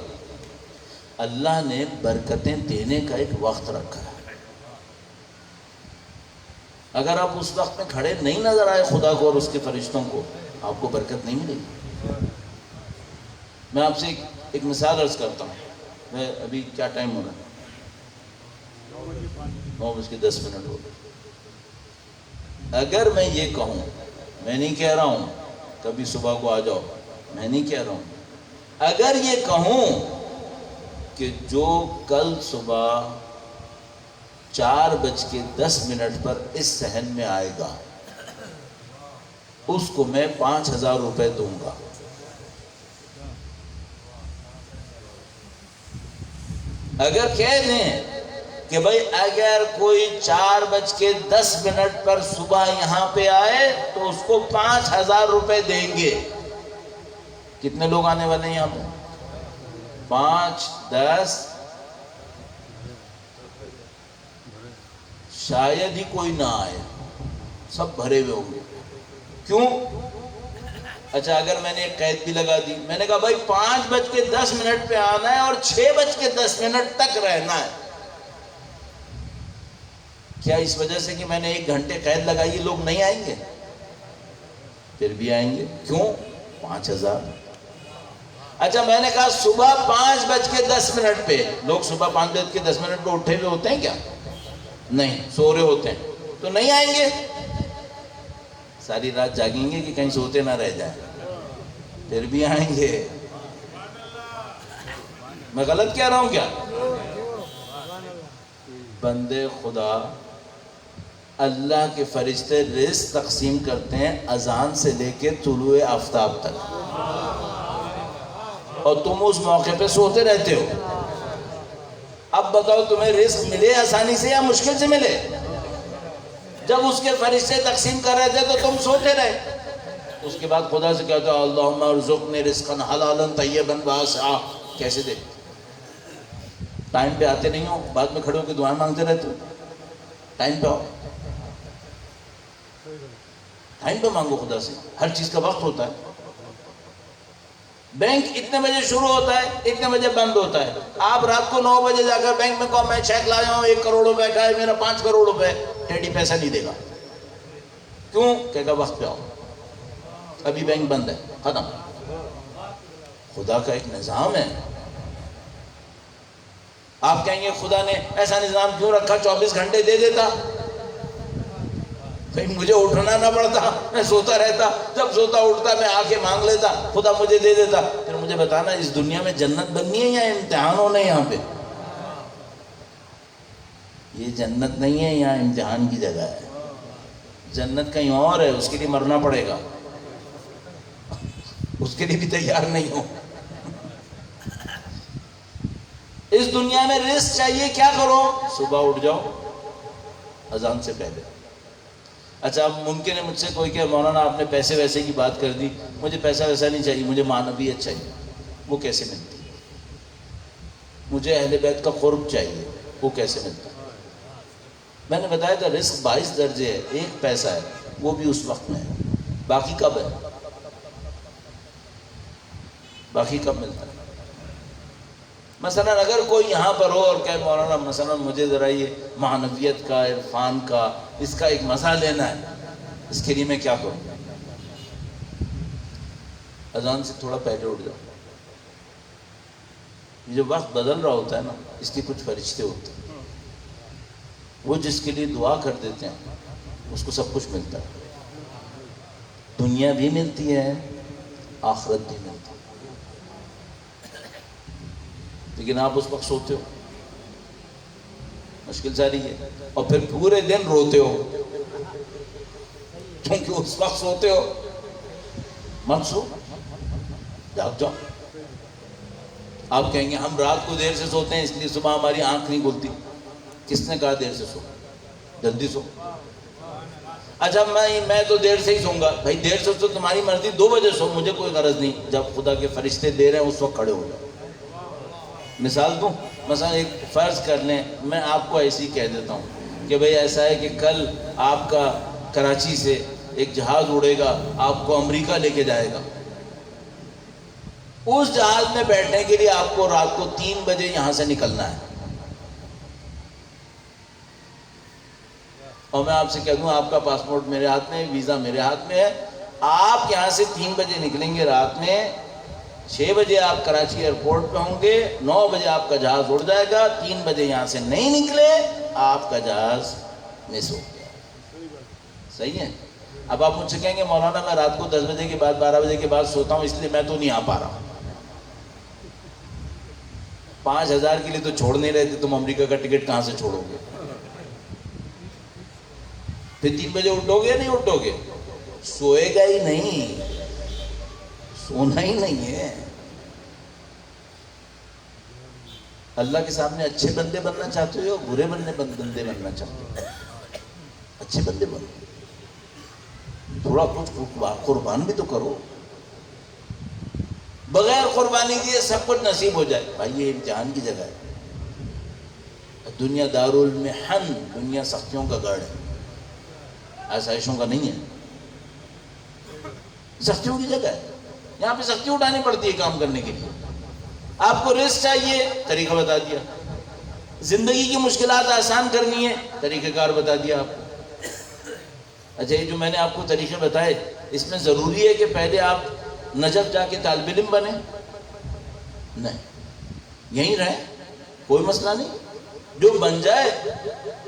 اللہ نے برکتیں دینے کا ایک وقت رکھا ہے، اگر آپ اس وقت میں کھڑے نہیں نظر آئے خدا کو اور اس کے فرشتوں کو، آپ کو برکت نہیں ملے گی۔ میں آپ سے ایک مثال عرض کرتا ہوں، میں ابھی کیا ٹائم ہو رہا ہے؟ 9:10 ہو گئے۔ اگر میں یہ کہوں، میں نہیں کہہ رہا ہوں کبھی صبح کو آ جاؤ، میں نہیں کہہ رہا ہوں، اگر یہ کہوں کہ جو کل صبح 4:10 پر اس صحن میں آئے گا اس کو میں 5,000 روپے دوں گا، اگر کہہ دیں کہ بھائی اگر کوئی 4:10 پر صبح یہاں پہ آئے تو اس کو 5,000 روپے دیں گے، کتنے لوگ آنے والے ہیں یہاں پہ؟ 5 10 شاید ہی کوئی نہ آئے، سب بھرے ہوئے ہوں گے۔ کیوں؟ اچھا اگر میں نے ایک قید بھی لگا دی، میں نے کہا بھائی 5:10 پہ آنا ہے اور 6:10 تک رہنا ہے، کیا اس وجہ سے کہ میں نے 1 گھنٹے قید لگائی لوگ نہیں آئیں گے؟ پھر بھی آئیں گے۔ کیوں؟ 5,000۔ اچھا میں نے کہا صبح 5:10 پہ، لوگ صبح 5:10 پہ اٹھے ہوئے ہوتے ہیں کیا؟ نہیں، سو رہے ہوتے ہیں، تو نہیں آئیں گے، ساری رات جاگیں گے کہ کہیں سوتے نہ رہ جائیں۔ پھر بھی آئیں گے. میں غلط کہہ رہا ہوں کیا؟ بندے خدا، اللہ کے فرشتے رزق تقسیم کرتے ہیں اذان سے لے کے طلوع آفتاب تک، اور تم اس موقع پہ سوتے رہتے ہو. اب بتاؤ تمہیں رزق ملے آسانی سے یا مشکل سے ملے؟ جب اس کے فرشتے تقسیم کر رہے تھے تو تم سوتے رہے. اس کے بعد خدا سے کہتا ہے اللہم ارزقنی رزقا حلالا طیبا واسعا. کیسے دے؟ ٹائم پہ آتے نہیں ہو، بعد میں کھڑے ہو کے دعائیں مانگتے رہتے ہو. ٹائم پہ آؤ، ٹائم پہ مانگو خدا سے. ہر چیز کا وقت ہوتا ہے. بینک اتنے بجے شروع ہوتا ہے، اتنے بجے بند ہوتا ہے. آپ رات کو 9 بجے جا کر بینک میں کہو میں چیک لایا ہوں 1 کروڑ روپے کا ہے، میرا 5 کروڑ روپے، ٹیڈی پیسہ نہیں دے گا. کیوں؟ کہے گا وقت پہ آؤ، ابھی بینک بند ہے، ختم. خدا کا ایک نظام ہے. آپ کہیں گے خدا نے ایسا نظام کیوں رکھا، 24 گھنٹے دے دیتا، کہیں مجھے اٹھنا نہ پڑتا، میں سوتا رہتا، جب سوتا اٹھتا میں آ کے مانگ لیتا، خدا مجھے دے دیتا. پھر مجھے بتانا اس دنیا میں جنت بننی ہے یا امتحان ہونا ہے؟ یہاں پہ یہ جنت نہیں ہے، یہاں امتحان کی جگہ ہے. جنت کہیں اور ہے، اس کے لیے مرنا پڑے گا، اس کے لیے بھی تیار نہیں ہو. اس دنیا میں رزق چاہیے، کیا کرو؟ صبح اٹھ جاؤ اذان سے پہلے. اچھا اب ممکن ہے مجھ سے کوئی کہ مولانا آپ نے پیسے ویسے کی بات کر دی، مجھے پیسہ ویسا نہیں چاہیے، مجھے معنویت چاہیے. وہ کیسے ملتی؟ مجھے اہل بیت کا قرب چاہیے، وہ کیسے ملتا؟ میں نے بتایا تھا رزق 22 درجے ہے، 1 پیسہ ہے، وہ بھی اس وقت میں ہے. باقی کب ہے؟ باقی کب ملتا ہے؟ مثلا اگر کوئی یہاں پر ہو اور کہے مولانا مثلا مجھے ذرا یہ معنویت کا، عرفان کا، اس کا ایک مزہ لینا ہے، اس کے لیے میں کیا کروں؟ اذان سے تھوڑا پہلے اٹھ جاؤ. یہ جو وقت بدل رہا ہوتا ہے نا، اس کے کچھ فرشتے ہوتے ہیں، وہ جس کے لیے دعا کر دیتے ہیں اس کو سب کچھ ملتا ہے. دنیا بھی ملتی ہے، آخرت بھی ملتی ہے. لیکن آپ اس وقت سوتے ہو، مشکل ساری ہے، اور پھر پورے دن روتے ہو کیونکہ اس وقت سوتے ہو. مت سو، جاگ جاؤ. آپ کہیں گے ہم رات کو دیر سے سوتے ہیں اس لیے صبح ہماری آنکھ نہیں کھلتی. کس نے کہا دیر سے سو؟ جلدی سو. اچھا میں تو دیر سے ہی سوں گا. بھائی دیر سے تو تمہاری مرضی، 2 بجے سو، مجھے کوئی غرض نہیں. جب خدا کے فرشتے دے رہے ہیں اس وقت کھڑے ہو جاؤ. مثال دوں، مثلا ایک فرض کر لیں، میں آپ کو ایسے ہی کہہ دیتا ہوں کہ بھئی ایسا ہے کہ کل آپ کا کراچی سے ایک جہاز اڑے گا، آپ کو امریکہ لے کے جائے گا. اس جہاز میں بیٹھنے کے لیے آپ کو رات کو 3 بجے یہاں سے نکلنا ہے. اور میں آپ سے کہہ دوں آپ کا پاسپورٹ میرے ہاتھ میں ہے، ویزا میرے ہاتھ میں ہے. آپ یہاں سے 3 بجے نکلیں گے رات میں، 6 بجے آپ کراچی ایئرپورٹ پہ ہوں گے، 9 بجے آپ کا جہاز اڑ جائے گا. 3 بجے یہاں سے نہیں نکلے آپ کا جہاز مس ہو گیا. صحیح ہے؟ اب آپ مجھ سے کہیں گے مولانا میں رات کو 10 بجے کے بعد 12 بجے کے بعد سوتا ہوں اس لیے میں تو نہیں آ پا رہا. 5,000 کے لیے تو چھوڑ نہیں رہے تھے، تم امریکہ کا ٹکٹ کہاں سے چھوڑو گے؟ پھر 3 بجے اٹھو گے نہیں اٹھو گے؟ سوئے گا ہی نہیں، سونا ہی نہیں ہے. اللہ کے سامنے اچھے بندے بننا چاہتے ہو یا برے بندے بننا چاہتے ہو؟ اچھے بندے بنو، تھوڑا کچھ قربان بھی تو کرو. بغیر قربانی دیے سب کچھ نصیب ہو جائے. بھائی یہ امتحان کی جگہ ہے. دنیا دارالمحن، دنیا سختیوں کا گڑھ ہے، آسائشوں کا نہیں ہے. سختیوں کی جگہ ہے، یہاں پہ سختی اٹھانی پڑتی ہے کام کرنے کے لیے. آپ کو رزق چاہیے، طریقہ بتا دیا. زندگی کی مشکلات آسان کرنی ہے، طریقہ کار بتا دیا آپ کو. اچھا یہ جو میں نے آپ کو طریقے بتائے، اس میں ضروری ہے کہ پہلے آپ نجف جا کے طالب علم بنیں؟ نہیں، یہیں رہیں، کوئی مسئلہ نہیں. جو بن جائے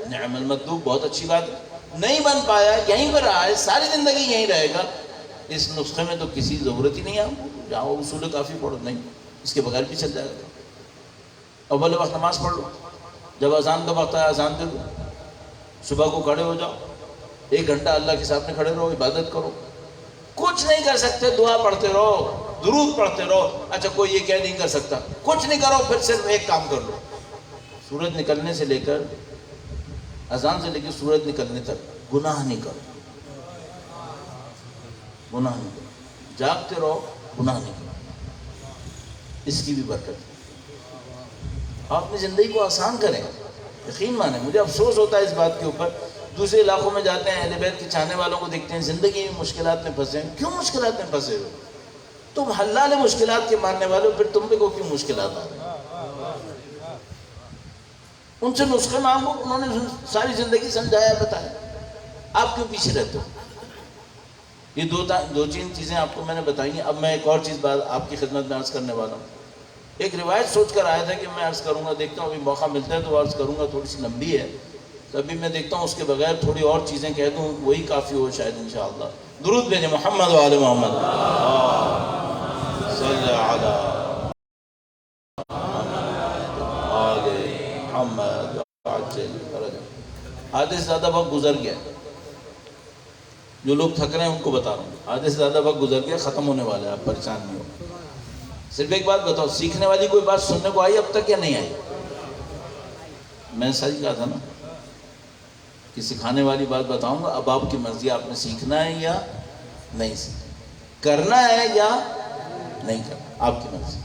نعم المطلوب، بہت اچھی بات ہے. نہیں بن پایا یہیں پر آئے، ساری زندگی یہیں رہے گا. اس نسخے میں تو کسی ضرورت ہی نہیں ہے آپ کو. جہاں وہ اصول کافی پڑھو، نہیں اس کے بغیر بھی چل جائے گا. اول وقت نماز پڑھ لو، جب اذان کا وقت آیا اذان دے دو، صبح کو کھڑے ہو جاؤ، 1 گھنٹہ اللہ کے سامنے کھڑے رہو، عبادت کرو. کچھ نہیں کر سکتے دعا پڑھتے رہو، درود پڑھتے رہو. اچھا کوئی یہ کہہ نہیں کر سکتا، کچھ نہیں کرو، پھر صرف ایک کام کر لو، سورج نکلنے سے لے کر اذان سے لے کے سورج نکلنے تک گناہ نہیں کرو، گناہ نہیں کرو، جاگتے رہو، گناہ نہیں کرو. اس کی بھی برکت ہے. آپ اپنی زندگی کو آسان کریں. یقین مانیں مجھے افسوس ہوتا ہے اس بات کے اوپر، دوسرے علاقوں میں جاتے ہیں، اہل بیت کے چاہنے والوں کو دیکھتے ہیں زندگی میں مشکلات میں پھنسے ہیں. کیوں مشکلات میں پھنسے ہو؟ تم حلال مشکلات کے ماننے والے ہو، پھر تم پہ کو کیوں مشکلات آ رہے ہیں؟ ان سے نسخے مانگو، انہوں نے ساری زندگی سمجھایا بتایا، آپ کیوں پیچھے رہتے ہو؟ یہ دو تین چیزیں آپ کو میں نے بتائی ہیں. اب میں ایک اور چیز بات آپ کی خدمت میں عرض کرنے والا ہوں. ایک روایت سوچ کر آیا تھا کہ میں عرض کروں گا، دیکھتا ہوں ابھی موقع ملتا ہے تو عرض کروں گا. تھوڑی سی لمبی ہے تو ابھی میں دیکھتا ہوں، اس کے بغیر تھوڑی اور چیزیں کہہ دوں وہی کافی ہو شاید انشاءاللہ. درود بھیجیں محمد و آل محمد صلی علی آل محمد. آدھے سے زیادہ وقت گزر گیا، جو لوگ تھک رہے ہیں ان کو بتا رہا ہوں، آدھے سے زیادہ وقت گزر گیا، ختم ہونے والا ہے، آپ پریشان نہیں ہو. صرف ایک بات بتاؤ، سیکھنے والی کوئی بات سننے کو آئی اب تک یا نہیں آئی؟ میں صحیح کہا تھا نا کہ سکھانے والی بات بتاؤں گا. اب آپ کی مرضی، آپ نے سیکھنا ہے یا نہیں سیکھنا، کرنا ہے یا نہیں کرنا، آپ کی مرضی.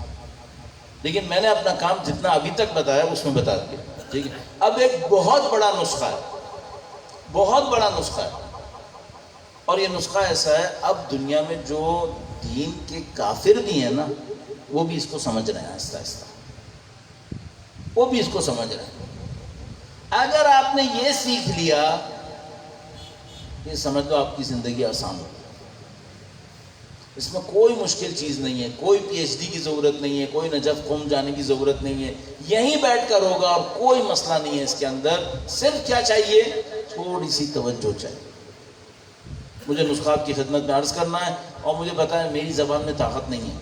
لیکن میں نے اپنا کام جتنا ابھی تک بتایا اس میں بتا دیا، ٹھیک ہے. اب ایک بہت بڑا نسخہ ہے، بہت بڑا نسخہ ہے، اور یہ نسخہ ایسا ہے اب دنیا میں جو دین کے کافر بھی ہیں نا، وہ بھی اس کو سمجھ رہے ہیں آہستہ آہستہ، وہ بھی اس کو سمجھ رہے ہیں. اگر آپ نے یہ سیکھ لیا، یہ سمجھ لو آپ کی زندگی آسان ہو. اس میں کوئی مشکل چیز نہیں ہے، کوئی پی ایچ ڈی کی ضرورت نہیں ہے، کوئی نجف قوم جانے کی ضرورت نہیں ہے. یہیں بیٹھ کر ہوگا اور کوئی مسئلہ نہیں ہے اس کے اندر. صرف کیا چاہیے؟ تھوڑی سی توجہ چاہیے. مجھے نسخہ آپ کی خدمت میں عرض کرنا ہے، اور مجھے پتا ہے میری زبان میں طاقت نہیں ہے،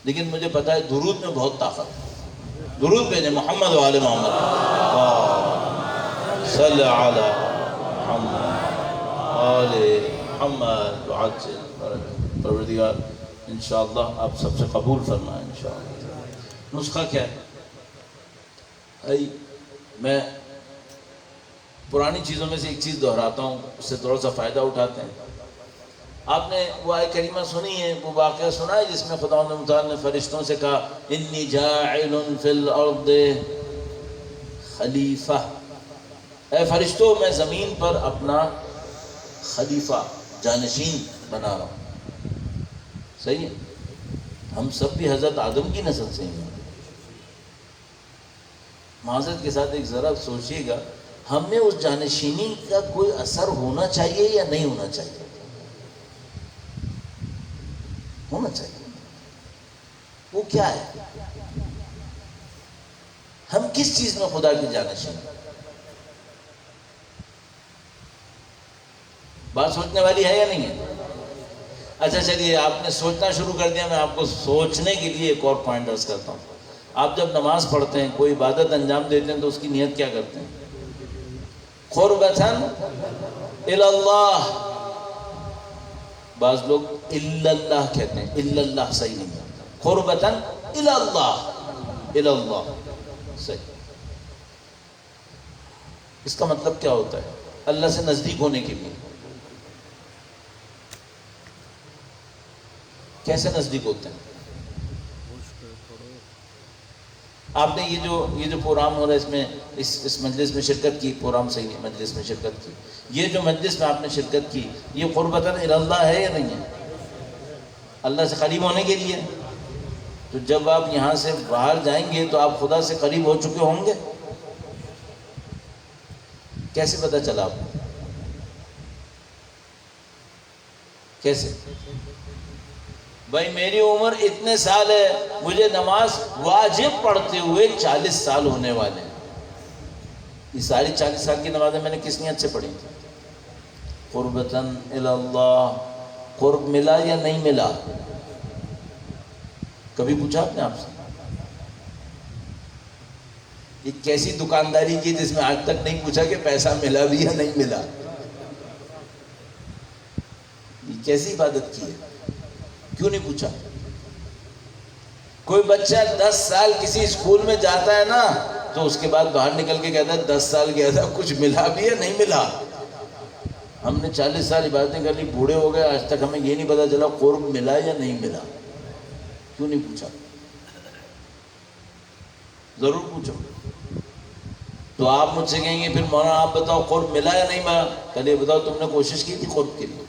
لیکن مجھے پتا ہے درود میں بہت طاقت ہے. درود بھیجیں محمد و آل محمد صلی علی محمد آل محمد وعجل. پروردگار انشاءاللہ آپ سب سے قبول فرمائیں انشاءاللہ. نسخہ کیا ہے؟ میں پرانی چیزوں میں سے ایک چیز دہراتا ہوں، اس سے تھوڑا سا فائدہ اٹھاتے ہیں. آپ نے وہ آیت کریمہ سنی ہے، وہ واقعہ سنا ہے جس میں خدا متعال نے فرشتوں سے کہا انی جاعل فی الارض خلیفہ، اے فرشتوں میں زمین پر اپنا خلیفہ، جانشین بنا رہا ہوں. صحیح ہے، ہم سب بھی حضرت آدم کی نسل سے ہیں. معذرت کے ساتھ ایک ذرا سوچئے گا، ہم میں اس جانشینی کا کوئی اثر ہونا چاہیے یا نہیں ہونا چاہیے؟ ہونا چاہیے. وہ کیا ہے؟ ہم کس چیز میں خدا کی جانشین ہیں؟ بات سوچنے والی ہے یا نہیں ہے؟ اچھا چلیے، آپ نے سوچنا شروع کر دیا، میں آپ کو سوچنے کے لیے ایک اور پوائنٹ عرض کرتا ہوں. آپ جب نماز پڑھتے ہیں، کوئی عبادت انجام دیتے ہیں، تو اس کی نیت کیا کرتے ہیں؟ قربتاً الی اللہ. بعض لوگ الا اللہ کہتے ہیں، الا اللہ صحیح نہیں ہے، قربتاً الی اللہ، الی اللہ صحیح. اس کا مطلب کیا ہوتا ہے؟ اللہ سے نزدیک ہونے کے لیے. کیسے نزدیک ہوتے ہیں؟ آپ نے یہ جو پروگرام ہو رہا ہے، اس میں اس مجلس میں شرکت کی، پروگرام صحیح نہیں، مجلس میں شرکت کی، یہ جو مجلس میں آپ نے شرکت کی، یہ قربتاً الی اللہ ہے یا نہیں ہے؟ اللہ سے قریب ہونے کے لیے. تو جب آپ یہاں سے باہر جائیں گے تو آپ خدا سے قریب ہو چکے ہوں گے. کیسے پتہ چلا آپ کو؟ کیسے؟ بھائی میری عمر اتنے سال ہے، مجھے نماز واجب پڑھتے ہوئے 40 سال ہونے والے ہیں. یہ ساری 40 سال کی نمازیں میں نے کس نیت سے پڑھی؟ قربتاً الی اللہ. قرب ملا یا نہیں ملا؟ کبھی پوچھا آپ نے آپ سے؟ یہ کیسی دکانداری کی جس میں آج تک نہیں پوچھا کہ پیسہ ملا بھی یا نہیں ملا؟ یہ کیسی عبادت کی ہے؟ کیوں نہیں پوچھا؟ کوئی بچہ 10 سال کسی اسکول میں جاتا ہے نا تو اس کے بعد باہر نکل کے کہتا ہے 10 سال گیا تھا کچھ ملا بھی یا نہیں ملا؟ ہم نے 40 سال عبادتیں کر لی، بوڑھے ہو گئے، آج تک ہمیں یہ نہیں پتا چلا قرب ملا یا نہیں ملا۔ کیوں نہیں پوچھا؟ ضرور پوچھو۔ تو آپ مجھ سے کہیں گے پھر مولانا آپ بتاؤ قرب ملا یا نہیں ملا؟ پہلے یہ بتاؤ تم نے کوشش کی تھی قرب کے لیے؟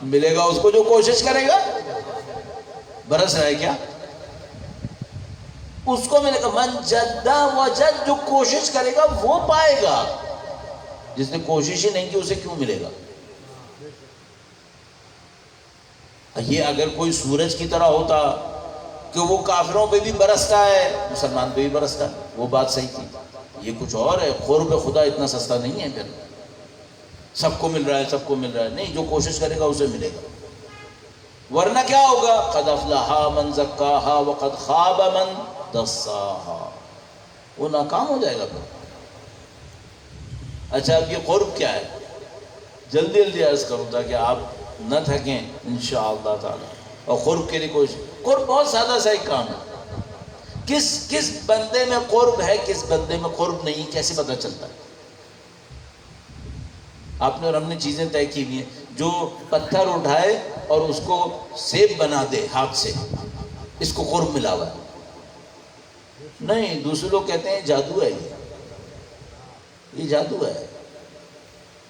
ملے گا اس کو جو کوشش کرے گا۔ برس رہا ہے کیا؟ اس کو ملے گا۔ من جد وجد، جو کوشش کرے گا وہ پائے گا، جس نے کوشش ہی نہیں کی اسے کیوں ملے گا؟ یہ اگر کوئی سورج کی طرح ہوتا کہ وہ کافروں پہ بھی برستا ہے مسلمان پہ بھی برستا ہے، وہ بات صحیح تھی۔ یہ کچھ اور ہے، قرب خدا اتنا سستا نہیں ہے، پھر سب کو مل رہا ہے، سب کو مل رہا ہے، نہیں، جو کوشش کرے گا اسے ملے گا۔ ورنہ کیا ہوگا؟ قد افلح من زکاہا وقد خاب من دساہا، وہ ناکام ہو جائے گا پھر۔ اچھا اب یہ قرب کیا ہے؟ جلدی جلدی عرض کروں تاکہ آپ نہ تھکیں انشاءاللہ تعالی۔ اور قرب کے لیے کوشش، قرب بہت سادہ سا ایک کام ہے۔ کس بندے میں قرب ہے، کس بندے میں قرب نہیں، کیسے پتہ چلتا ہے؟ آپ نے اور ہم نے چیزیں طے کی ہوئی ہیں۔ جو پتھر اٹھائے اور اس کو سیب بنا دے ہاتھ سے، اس کو قرب ملا ہوا ہے۔ نہیں، دوسرے لوگ کہتے ہیں جادو ہے، یہ جادو ہے،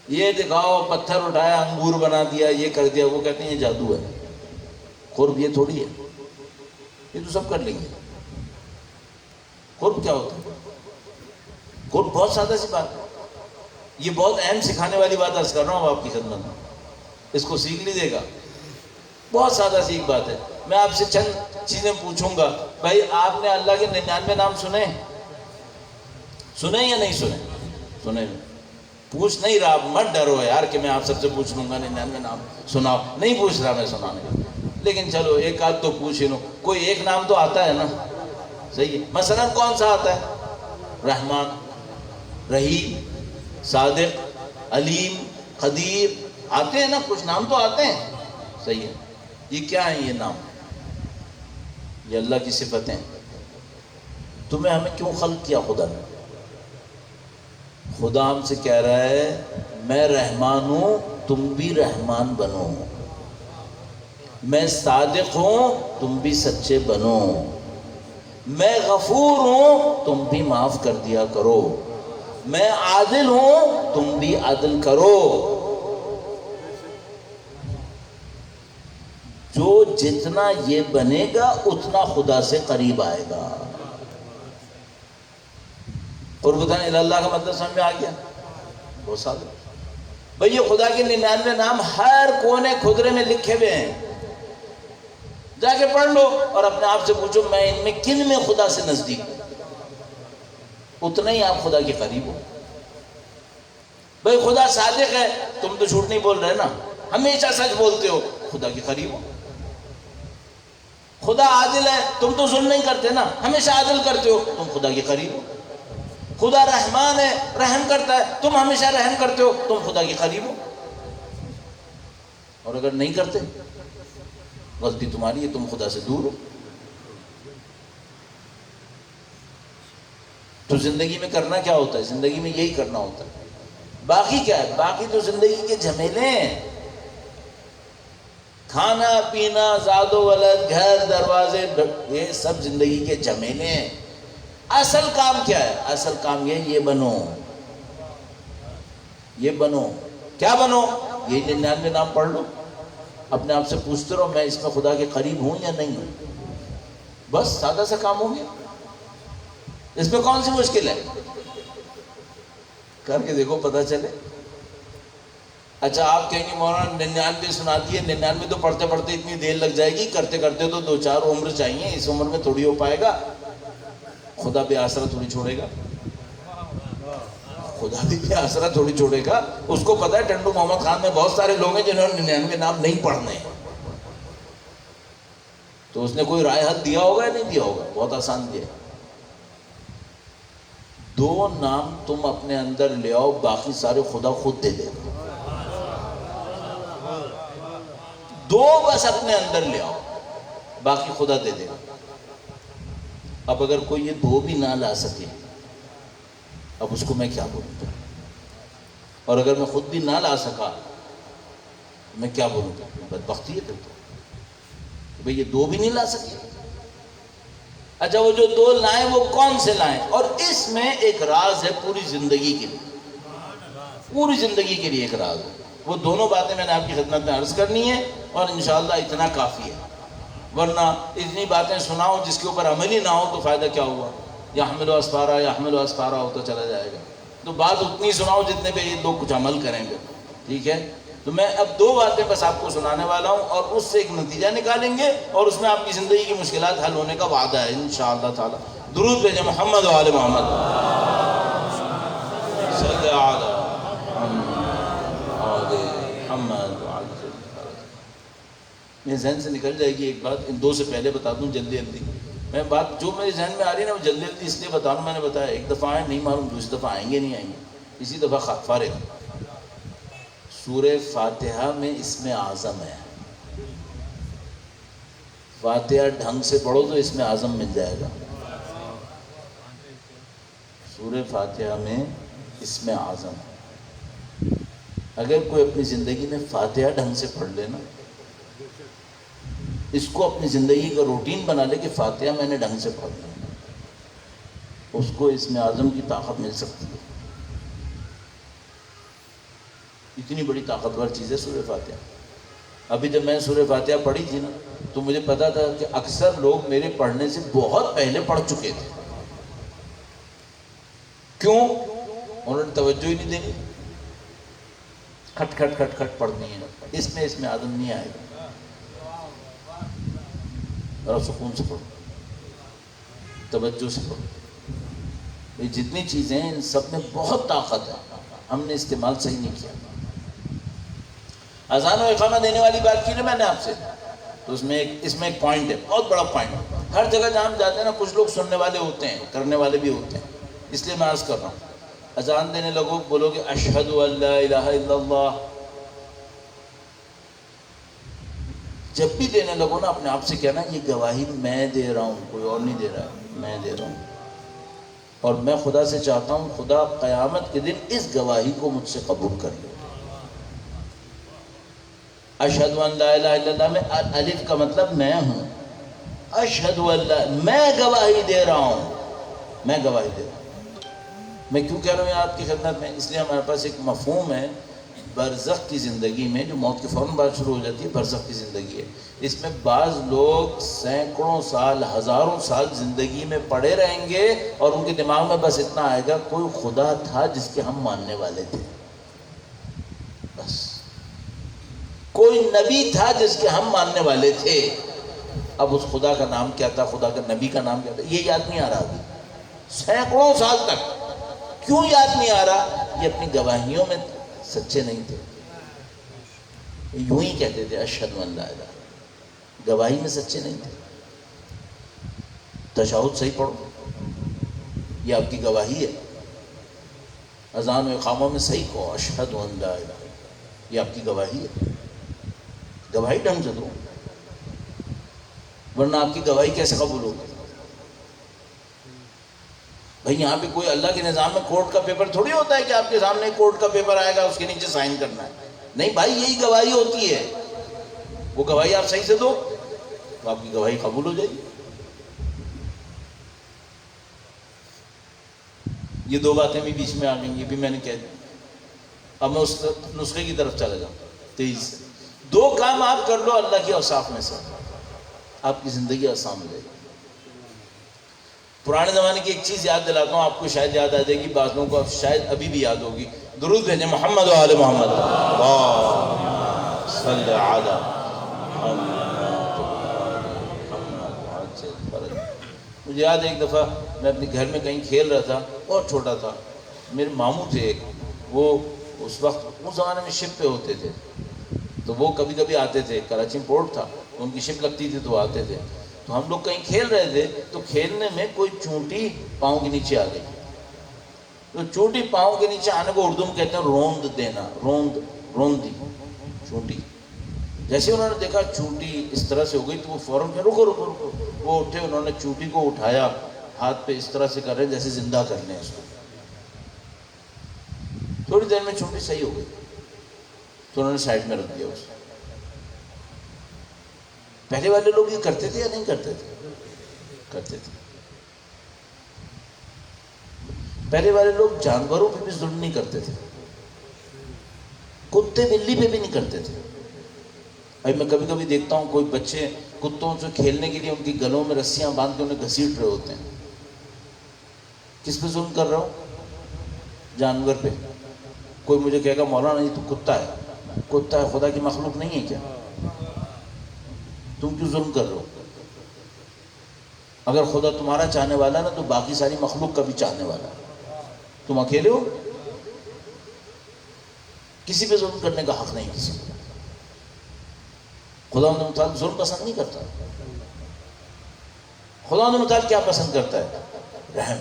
یہ دکھاؤ پتھر اٹھایا انگور بنا دیا، یہ کر دیا، وہ کہتے ہیں یہ جادو ہے۔ قرب یہ تھوڑی ہے، یہ تو سب کر لیں گے۔ قرب کیا ہوتا ہے؟ قرب بہت سادہ سی بات ہے۔ یہ بہت اہم سکھانے والی بات عرض کر رہا ہوں آپ کی خدمت میں، اس کو سیکھ لیجیے گا۔ بہت سادہ سی ایک بات ہے۔ میں آپ سے چند چیزیں پوچھوں گا۔ بھائی آپ نے اللہ کے 99 نام سنے یا نہیں سنے؟ سنے؟ پوچھ نہیں رہا، مت ڈرو یار کہ میں آپ سب سے پوچھ لوں گا 99 نام سناؤ، نہیں پوچھ رہا میں سنانے، لیکن چلو ایک آدھ تو پوچھ ہی لوں۔ کوئی ایک نام تو آتا ہے نا؟ صحیح ہے۔ مثلا کون سا آتا ہے؟ رحمان، رحیم، صادق، علیم، قدیر، آتے ہیں نا، کچھ نام تو آتے ہیں۔ صحیح ہے۔ یہ کیا ہیں یہ نام؟ یہ اللہ کی صفتیں۔ تمہیں ہمیں کیوں خلق کیا خدا نے؟ خدا ہم سے کہہ رہا ہے میں رحمان ہوں، تم بھی رحمان بنو، میں صادق ہوں، تم بھی سچے بنو، میں غفور ہوں، تم بھی معاف کر دیا کرو، میں عادل ہوں، تم بھی عدل کرو۔ جو جتنا یہ بنے گا اتنا خدا سے قریب آئے گا۔ قربتاً اللہ کا مطلب سمجھ میں آ گیا؟ بہت سادہ بھئی، یہ خدا کے 99 نام ہر کونے خدرے میں لکھے ہوئے ہیں، جا کے پڑھ لو اور اپنے آپ سے پوچھو میں ان میں کن میں خدا سے نزدیک ہوں، اتنا ہی آپ خدا کے قریب ہو۔ بھئی خدا صادق ہے، تم تو جھوٹ نہیں بول رہے نا، ہمیشہ سچ بولتے ہو، خدا کے قریب ہو۔ خدا عادل ہے، تم تو ظلم نہیں کرتے نا، ہمیشہ عادل کرتے ہو، تم خدا کے قریب ہو۔ خدا رحمان ہے، رحم کرتا ہے، تم ہمیشہ رحم کرتے ہو، تم خدا کے قریب ہو۔ اور اگر نہیں کرتے، غلطی تمہاری ہے، تم خدا سے دور ہو۔ تو زندگی میں کرنا کیا ہوتا ہے؟ زندگی میں یہی کرنا ہوتا ہے۔ باقی کیا ہے؟ باقی تو زندگی کے جھمیلے ہیں، کھانا پینا، زاد و ولد، گھر دروازے، یہ سب زندگی کے جھمیلے ہیں۔ اصل کام کیا ہے؟ اصل کام یہ بنو، یہ بنو۔ کیا بنو؟ یہ 99 نام پڑھ لو، اپنے آپ سے پوچھتے رہو میں اس میں خدا کے قریب ہوں یا نہیں ہوں، بس سادہ سا کام ہو گیا۔ اس میں کون سی مشکل ہے؟ کر کے دیکھو پتہ چلے۔ اچھا آپ کہیں گے مولانا 99 سنا دیے، 99 تو پڑھتے پڑھتے اتنی دیر لگ جائے گی، کرتے کرتے تو 2-4 عمر چاہیے، اس عمر میں تھوڑی ہو پائے گا۔ خدا بے آسرا تھوڑی چھوڑے گا، خدا بھی بے آسرا تھوڑی چھوڑے گا۔ اس کو پتا ہے ٹنڈو محمد خان میں بہت سارے لوگ ہیں جنہوں نے 99 نام نہیں پڑھنے، تو اس نے کوئی رائے حل دیا ہوگا یا نہیں دیا ہوگا؟ بہت آسان دیا. 2 نام تم اپنے اندر لے آؤ، باقی سارے خدا خود دے دے گا. 2 بس اپنے اندر لے آؤ، باقی خدا دے دے گا. اب اگر کوئی یہ 2 بھی نہ لا سکے، اب اس کو میں کیا بولوں؟ اور اگر میں خود بھی نہ لا سکا میں کیا بولوں گا؟ بدبختی ہے پھر تو. بھئی یہ 2 بھی نہیں لا سکے. اچھا وہ جو 2 لائیں وہ کون سے لائیں؟ اور اس میں ایک راز ہے پوری زندگی کے لیے، پوری زندگی کے لیے ایک راز ہے. وہ دونوں باتیں میں نے آپ کی خدمت میں عرض کرنی ہے اور انشاءاللہ اتنا کافی ہے. ورنہ اتنی باتیں سناؤ جس کے اوپر عمل ہی نہ ہو تو فائدہ کیا ہوا؟ یحمل اسفارا یحمل اسفارا ہوتا چلا جائے گا. تو بات اتنی سناؤ جتنے پہ یہ 2 کچھ عمل کریں گے. ٹھیک ہے؟ تو میں اب 2 باتیں بس آپ کو سنانے والا ہوں اور اس سے ایک نتیجہ نکالیں گے اور اس میں آپ کی زندگی کی مشکلات حل ہونے کا وعدہ ہے انشاءاللہ تعالی. درود بھیجیں محمد و آل محمد. صلی علی محمد. میرے ذہن سے نکل جائے گی ایک بات، ان 2 سے پہلے بتا دوں جلدی جلدی. میں بات جو میرے ذہن میں آ رہی ہے نا وہ جلدی جلدی اس لیے بتا رہا ہوں. میں نے بتایا ایک دفعہ آئے نہیں معلوم دوسری دفعہ آئیں گے نہیں آئیں گے. اسی دفعہ خاک فارغ. سورہ فاتحہ میں اسم اعظم ہے. فاتحہ ڈھنگ سے پڑھو تو اسم اعظم مل جائے گا. سورہ فاتحہ میں اسم اعظم ہے. اگر کوئی اپنی زندگی میں فاتحہ ڈھنگ سے پڑھ لے نا، اس کو اپنی زندگی کا روٹین بنا لے کہ فاتحہ میں نے ڈھنگ سے پڑھ لی، اس کو اسم اعظم کی طاقت مل سکتی ہے. اتنی بڑی طاقتور چیز ہے سورہ فاتحہ. ابھی جب میں سورہ فاتحہ پڑھی تھی نا تو مجھے پتا تھا کہ اکثر لوگ میرے پڑھنے سے بہت پہلے پڑھ چکے تھے. کیوں؟ انہوں نے توجہ ہی نہیں دینی، کھٹ کھٹ کھٹ کھٹ پڑھنی ہے. اس میں اعظم نہیں آئے گا. اور سکون سے پڑھو، توجہ سے پڑھو. یہ جتنی چیزیں ہیں ان سب میں بہت طاقت ہے، ہم نے استعمال صحیح نہیں کیا. اذان و اقامہ دینے والی بات کی نا میں نے آپ سے، تو اس میں ایک پوائنٹ ہے، بہت بڑا پوائنٹ. ہر جگہ جہاں ہم جاتے ہیں نا کچھ لوگ سننے والے ہوتے ہیں، کرنے والے بھی ہوتے ہیں. اس لیے میں عرض کر رہا ہوں اذان دینے لگو بولو کہ اشہد ان لا الہ الا اللہ. جب بھی دینے لگو نا اپنے آپ سے کہنا یہ گواہی میں دے رہا ہوں، کوئی اور نہیں دے رہا ہے، میں دے رہا ہوں. اور میں خدا سے چاہتا ہوں خدا قیامت کے دن اس گواہی کو مجھ سے قبول کر لے. اشہد ان لا الہ الا اللہ میں الف کا مطلب میں ہوں. اشہد ان لا، میں گواہی دے رہا ہوں، میں گواہی دے رہا ہوں. میں کیوں کہہ رہا ہوں آپ کی خدمت میں؟ اس لیے ہمارے پاس ایک مفہوم ہے برزخ کی زندگی میں، جو موت کے فوراً بعد شروع ہو جاتی ہے، برزخ کی زندگی ہے. اس میں بعض لوگ سینکڑوں سال، ہزاروں سال زندگی میں پڑے رہیں گے اور ان کے دماغ میں بس اتنا آئے گا کوئی خدا تھا جس کے ہم ماننے والے تھے، بس کوئی نبی تھا جس کے ہم ماننے والے تھے. اب اس خدا کا نام کیا تھا، خدا کا نبی کا نام کیا تھا، یہ یاد نہیں آ رہا ابھی سینکڑوں سال تک. کیوں یاد نہیں آ رہا؟ یہ اپنی گواہیوں میں سچے نہیں تھے. یوں ہی کہتے تھے اشہد ان لا الہ، گواہی میں سچے نہیں تھے. تشہد صحیح پڑھو، یہ آپ کی گواہی ہے. اذان و اقامہ میں صحیح کہو اشہد ان لا الہ، یہ آپ کی گواہی ہے. گواہی ڈھنگ سے دو، ورنہ آپ کی گواہی کیسے قبول ہوگی؟ بھائی یہاں پہ کوئی اللہ کے نظام میں کورٹ کا پیپر تھوڑی ہوتا ہے کہ آپ کے سامنے کورٹ کا پیپر آئے گا اس کے نیچے سائن کرنا ہے. نہیں بھائی، یہی گواہی ہوتی ہے. وہ گواہی آپ صحیح سے دو تو آپ کی گواہی قبول ہو جائے گی. یہ 2 باتیں بھی بیچ میں آ گئیں، یہ بھی میں نے کہہ دی. اب میں اس نسخے کی طرف چلا جاؤں تیزی سے. 2 کام آپ کر لو اللہ کے اوصاف میں سے، آپ کی زندگی آسان ہو جائے گی. پرانے زمانے کی ایک چیز یاد دلاتا ہوں آپ کو، شاید یاد آ جائے گی، بعض لوگوں کو شاید ابھی بھی یاد ہوگی. درود بھیجیں محمد و آل محمد. صلی علی مجھے یاد ہے ایک دفعہ میں اپنے گھر میں کہیں کھیل رہا تھا، بہت چھوٹا تھا. میرے ماموں تھے ایک، وہ اس وقت اس زمانے میں شپ پہ ہوتے تھے تو وہ کبھی کبھی آتے تھے. کراچی میں پورٹ تھا ان کی شپ لگتی تھی تو آتے تھے. تو ہم لوگ کہیں کھیل رہے تھے تو کھیلنے میں کوئی چونٹی پاؤں کے نیچے آ گئی. تو چونٹی پاؤں کے نیچے آنے کو اردو میں کہتے ہیں روند دینا, روندی چونٹی. جیسے انہوں نے دیکھا چونٹی اس طرح سے ہو گئی تو وہ فوراً کہ رکو رکو رکو. وہ اٹھے, انہوں نے چونٹی کو اٹھایا, ہاتھ پہ اس طرح سے کر رہے ہیں جیسے زندہ کر لیں اس کو. تھوڑی دیر میں چونٹی صحیح ہو گئی تو انہوں نے سائڈ میں رکھ دیا اس کو. پہلے والے لوگ یہ کرتے تھے یا نہیں کرتے تھے؟ کرتے تھے. پہلے والے لوگ جانوروں پہ بھی ظلم نہیں کرتے تھے, کتے بلی پہ بھی نہیں کرتے تھے. ابھی میں کبھی کبھی دیکھتا ہوں کوئی بچے کتوں سے کھیلنے کے لیے ان کی گلوں میں رسیاں باندھ کے انہیں گھسیٹ رہے ہوتے ہیں. کس پہ ظلم کر رہا ہو؟ جانور پہ. کوئی مجھے کہے گا مولانا یہ تو کتا ہے. کتا ہے, خدا کی مخلوق نہیں ہے کیا؟ تم کیوں ظلم کر رہے ہو؟ اگر خدا تمہارا چاہنے والا نا تو باقی ساری مخلوق کا بھی چاہنے والا. تم اکیلے ہو, کسی پہ ظلم کرنے کا حق نہیں کسی کو. خدا متعال ظلم پسند نہیں کرتا. خدا متعال کیا پسند کرتا ہے؟ رحم.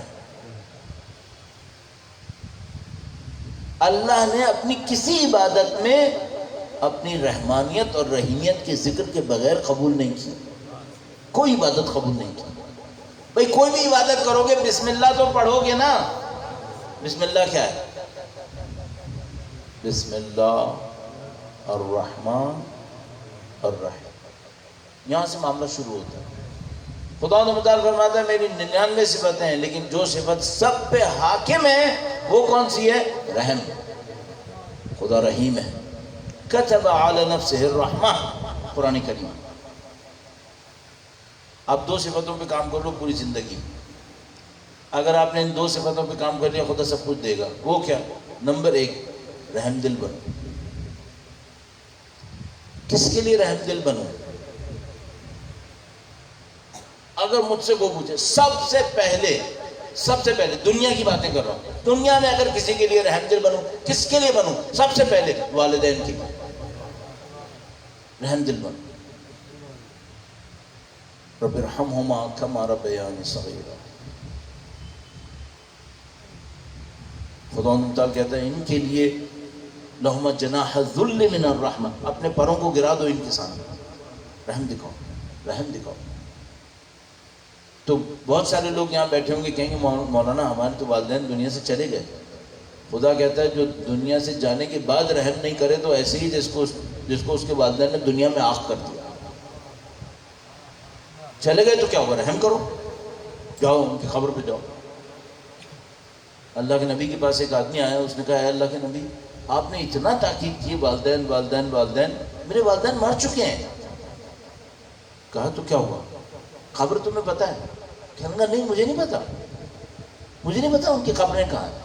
اللہ نے اپنی کسی عبادت میں اپنی رحمانیت اور رحیمیت کے ذکر کے بغیر قبول نہیں کی. کوئی عبادت قبول نہیں کی. بھئی کوئی بھی عبادت کرو گے بسم اللہ تو پڑھو گے نا. بسم اللہ کیا ہے؟ بسم اللہ الرحمن الرحیم. یہاں سے معاملہ شروع ہوتا ہے. خدا متعال فرماتا ہے میری 99 صفتیں ہیں لیکن جو صفت سب پہ حاکم ہے وہ کون سی ہے؟ رحم. خدا رحیم ہے. کتب علی نفسہ الرحمہ, قرآن کریم. آپ 2 صفتوں پہ کام کر لو پوری زندگی. اگر آپ نے ان 2 صفتوں پہ کام کر لیا خدا سب کچھ دے گا. وہ کیا؟ نمبر 1 رحم دل بنو. کس کے لیے رحم دل بنو؟ اگر مجھ سے وہ پوچھے سب سے پہلے دنیا کی باتیں کر رہا ہوں, دنیا میں اگر کسی کے لیے رحم دل بنو, کس کے لیے بنو؟ سب سے پہلے والدین کے لیے رحم دل بنو. رب ارحمہما کما ربیانی صغیرا. خدا تعالیٰ کہتا ہے ان کے لیے لہما جناح الذل من الرحمہ, اپنے پروں کو گرا دو ان کے سامنے, رحم دکھاؤ, رحم دکھاؤ. تو بہت سارے لوگ یہاں بیٹھے ہوں گے کہیں گے مولانا ہمارے تو والدین دنیا سے چلے گئے. خدا کہتا ہے جو دنیا سے جانے کے بعد رحم نہیں کرے تو ایسے ہی جس کو اس کے والدین نے دنیا میں آگ کر دیا. چلے گئے تو کیا ہوگا؟ رحم کرو, جاؤ ان کی خبر پہ جاؤ. اللہ کے نبی کے پاس ایک آدمی آیا, اس نے کہا اے اللہ کے نبی آپ نے اتنا تاکید کی والدین والدین والدین, میرے والدین مر چکے ہیں. کہا تو کیا ہوا؟ خبر تمہیں پتہ ہے؟ کہنے لگا نہیں مجھے نہیں پتا, مجھے نہیں پتا ان کی قبریں کہاں ہیں.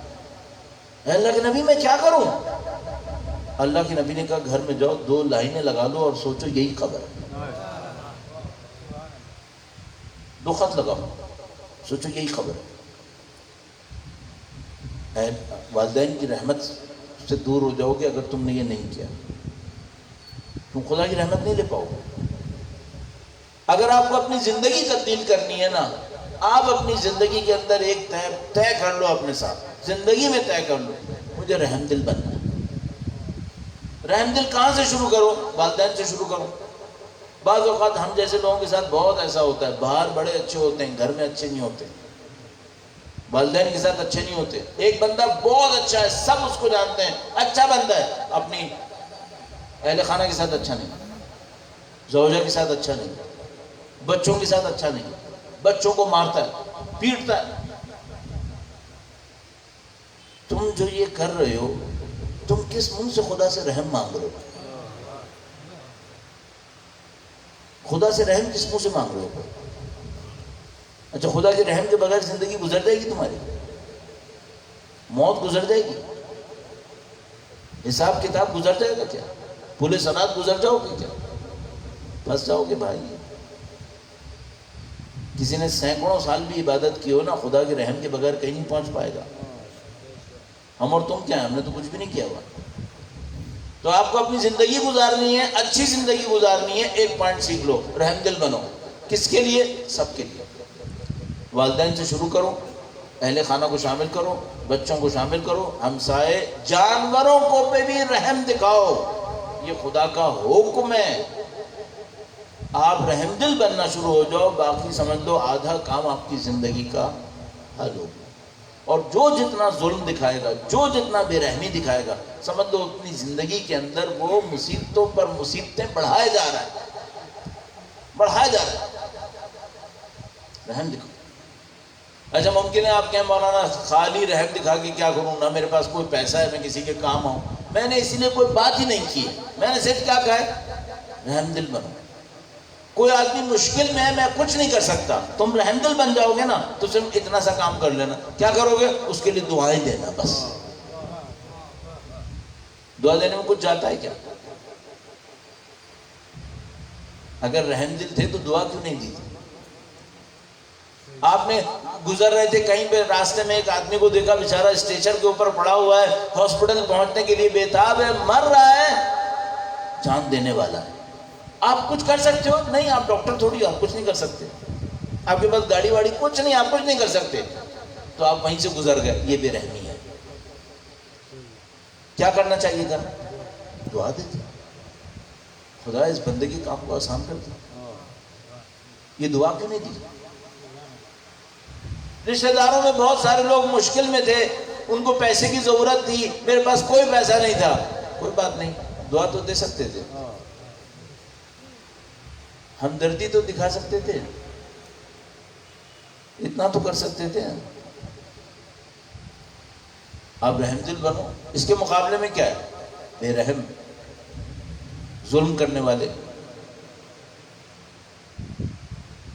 اے اللہ کے نبی میں کیا کروں؟ اللہ کے نبی نے کہا گھر میں جاؤ 2 لائنیں لگا لو اور سوچو یہی قبر ہے. 2 خط لگاؤ, سوچو یہی خبر ہے. والدین کی رحمت سے دور ہو جاؤ گے اگر تم نے یہ نہیں کیا. تم خدا کی رحمت نہیں لے پاؤ گے. اگر آپ کو اپنی زندگی تبدیل کرنی ہے نا, آپ اپنی زندگی کے اندر ایک طے کر لو اپنے ساتھ, زندگی میں طے کر لو مجھے رحم دل بننا ہے. رحم دل کہاں سے شروع کرو؟ والدین سے شروع کرو. بعض اوقات ہم جیسے لوگوں کے ساتھ بہت ایسا ہوتا ہے, باہر بڑے اچھے ہوتے ہیں گھر میں اچھے نہیں ہوتے, والدین کے ساتھ اچھے نہیں ہوتے. ایک بندہ بہت اچھا ہے, سب اس کو جانتے ہیں, اچھا بندہ ہے, اپنی اہل خانہ کے ساتھ اچھا نہیں, زوجہ کے ساتھ اچھا نہیں, بچوں کے ساتھ اچھا نہیں, بچوں کو مارتا ہے, پیٹتا ہے. تم جو یہ کر رہے ہو تم کس منہ سے خدا سے رحم مانگ رہے ہو؟ خدا سے رحم کس منہ سے مانگ رہے ہو؟ اچھا خدا کے رحم کے بغیر زندگی گزر جائے گی تمہاری؟ موت گزر جائے گی؟ حساب کتاب گزر جائے گا کیا؟ پورے صراط گزر جاؤ گے کیا؟ پھنس جاؤ گے بھائی. کسی نے سینکڑوں سال بھی عبادت کی ہو نا, خدا کے رحم کے بغیر کہیں نہیں پہنچ پائے گا. ہم اور تم کیا ہیں؟ ہم نے تو کچھ بھی نہیں کیا ہوا. تو آپ کو اپنی زندگی گزارنی ہے، اچھی زندگی گزارنی ہے، ایک پوائنٹ سیکھ لو، رحم دل بنو۔ کس کے لیے؟ سب کے لیے۔ والدین سے شروع کرو، اہل خانہ کو شامل کرو، بچوں کو شامل کرو، ہمسائے، جانوروں کو پہ بھی رحم دکھاؤ، یہ خدا کا حکم ہے۔ آپ رحم دل بننا شروع ہو جاؤ، باقی سمجھ لو آدھا کام آپ کی زندگی کا حل ہو۔ اور جو جتنا ظلم دکھائے گا، جو جتنا بے رحمی دکھائے گا، سمجھ لو اپنی زندگی کے اندر وہ مصیبتوں پر مصیبتیں بڑھائے جا رہا ہے، بڑھائے جا رہا ہے۔ رحم دکھاؤ۔ اچھا ممکن ہے آپ کہیں مولانا خالی رحم دکھا کے کیا کروں، نہ میرے پاس کوئی پیسہ ہے میں کسی کے کام آؤں۔ میں نے اسی لیے کوئی بات ہی نہیں کی، میں نے صرف کیا کہا ہے؟ رحم دل بنو۔ کوئی آدمی مشکل میں ہے، میں کچھ نہیں کر سکتا، تم رحم دل بن جاؤ گے نا تو صرف اتنا سا کام کر لینا۔ کیا کرو گے؟ اس کے لیے دعائیں دینا، بس۔ دعا دینے میں کچھ جاتا ہے کیا؟ اگر رحم دل تھے تو دعا کیوں نہیں دی تھی؟ آپ نے گزر رہے تھے کہیں پہ، راستے میں ایک آدمی کو دیکھا، بیچارہ اسٹیشن کے اوپر پڑا ہوا ہے، ہاسپٹل پہنچنے کے لیے بےتاب ہے، مر رہا ہے، جان دینے والا ہے۔ آپ کچھ کر سکتے ہو؟ نہیں، آپ ڈاکٹر تھوڑی، آپ کچھ نہیں کر سکتے، آپ کے پاس گاڑی واڑی کچھ نہیں، آپ کچھ نہیں کر سکتے، تو آپ وہیں سے گزر گئے، یہ بے رحمی ہے۔ کیا کرنا چاہیے تھا؟ دعا دیتے، خدا اس بندے کے کام کو آسان کر دے۔ یہ دعا کیوں نہیں دی؟ رشتہ داروں میں بہت سارے لوگ مشکل میں تھے، ان کو پیسے کی ضرورت تھی، میرے پاس کوئی پیسہ نہیں تھا، کوئی بات نہیں، دعا تو دے سکتے تھے، ہمدردی تو دکھا سکتے تھے، اتنا تو کر سکتے تھے۔ آپ رحم دل بنو۔ اس کے مقابلے میں کیا ہے؟ بے رحم، ظلم کرنے والے۔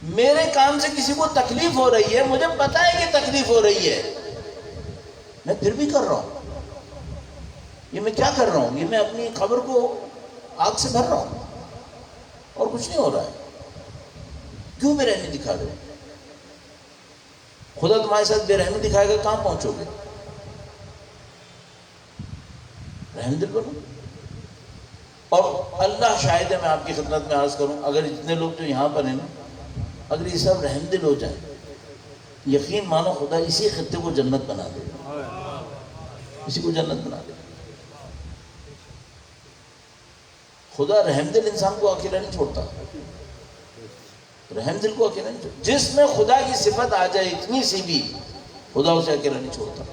میرے کام سے کسی کو تکلیف ہو رہی ہے، مجھے پتا ہے کہ تکلیف ہو رہی ہے، میں پھر بھی کر رہا ہوں۔ یہ میں کیا کر رہا ہوں؟ یہ میں اپنی خبر کو آگ سے بھر رہا ہوں اور کچھ نہیں ہو رہا ہے۔ کیوں بے رحمی دکھا رہے ہو؟ خدا تمہارے ساتھ بے رحمی دکھائے گا، کہاں پہنچو گے؟ رحم دل بنو۔ اور اللہ شاہد ہے، میں آپ کی خدمت میں عرض کروں، اگر اتنے لوگ جو یہاں پر ہیں نا، اگر یہ سب رحم دل ہو جائیں، یقین مانو خدا اسی خطے کو جنت بنا دے، اسی کو جنت بنا دے۔ خدا رحم دل انسان کو اکیلا نہیں چھوڑتا، رحم دل کو اکیلا نہیں چھوڑتا۔ جس میں خدا کی صفت آ جائے اتنی سی بھی، خدا اسے اکیلا نہیں چھوڑتا۔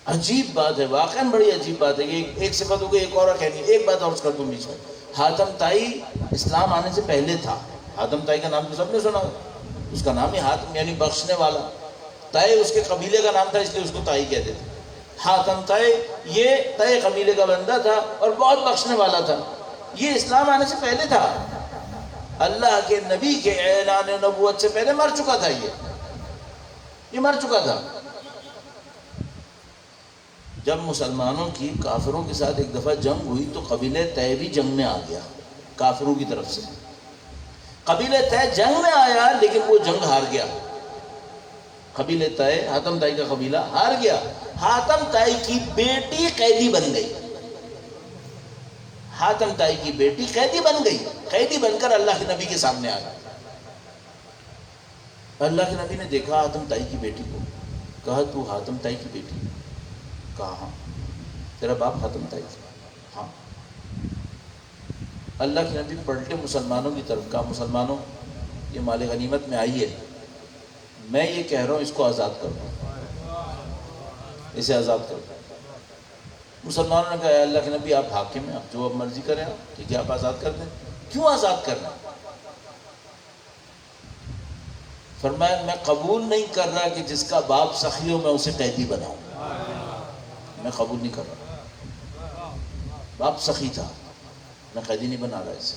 عجیب بات ہے، واقعاً بڑی عجیب بات ہے کہ ایک صفت ہو گئی، ایک اور کہنی۔ ایک بات اور کر دوں بیچ میں، حاتم طائی اسلام آنے سے پہلے تھا۔ حاتم طائی کا نام تو سب نے سنا، اس کا نام ہی حاتم یعنی بخشنے والا۔ طائی اس کے قبیلے کا نام تھا، اس لیے اس کو طائی کہتے تھے۔ حاتم طائی یہ طائی قبیلے کا بندہ تھا اور بہت بخشنے والا تھا۔ یہ اسلام آنے سے پہلے تھا، اللہ کے نبی کے اعلان نبوت سے پہلے مر چکا تھا، یہ مر چکا تھا۔ جب مسلمانوں کی کافروں کے ساتھ ایک دفعہ جنگ ہوئی تو قبیلہ طے بھی جنگ میں آ گیا، کافروں کی طرف سے۔ قبیلہ طے جنگ میں آیا لیکن وہ جنگ ہار گیا۔ قبیلہ طے، حاتم طائی کا قبیلہ ہار گیا۔ حاتم طائی کی بیٹی قیدی بن گئی، حاتم طائی کی بیٹی قیدی بن گئی، قیدی بن کر اللہ کے نبی کے سامنے آ گئی۔ اللہ کے نبی نے دیکھا حاتم طائی کی بیٹی کو، کہا تو حاتم طائی کی بیٹی؟ کہا ہاں۔ تیرا باپ حاتم طائی؟ ہاں۔ اللہ کے نبی پلٹے مسلمانوں کی طرف، کہا مسلمانوں یہ مال غنیمت میں آئی ہے، میں یہ کہہ رہا ہوں اس کو آزاد کر دو، اسے آزاد کر دو۔ مسلمانوں نے کہا اے اللہ کے نبی آپ حاکم ہیں، آپ جو اب مرضی کریں، آپ ٹھیک ہے آپ آزاد کر دیں۔ کیوں آزاد کرنا؟ فرمایا میں قبول نہیں کر رہا کہ جس کا باپ سخی ہو میں اسے قیدی بناؤں، میں قبول نہیں کر رہا۔ باپ سخی تھا، میں قیدی نہیں بنا رہا اسے۔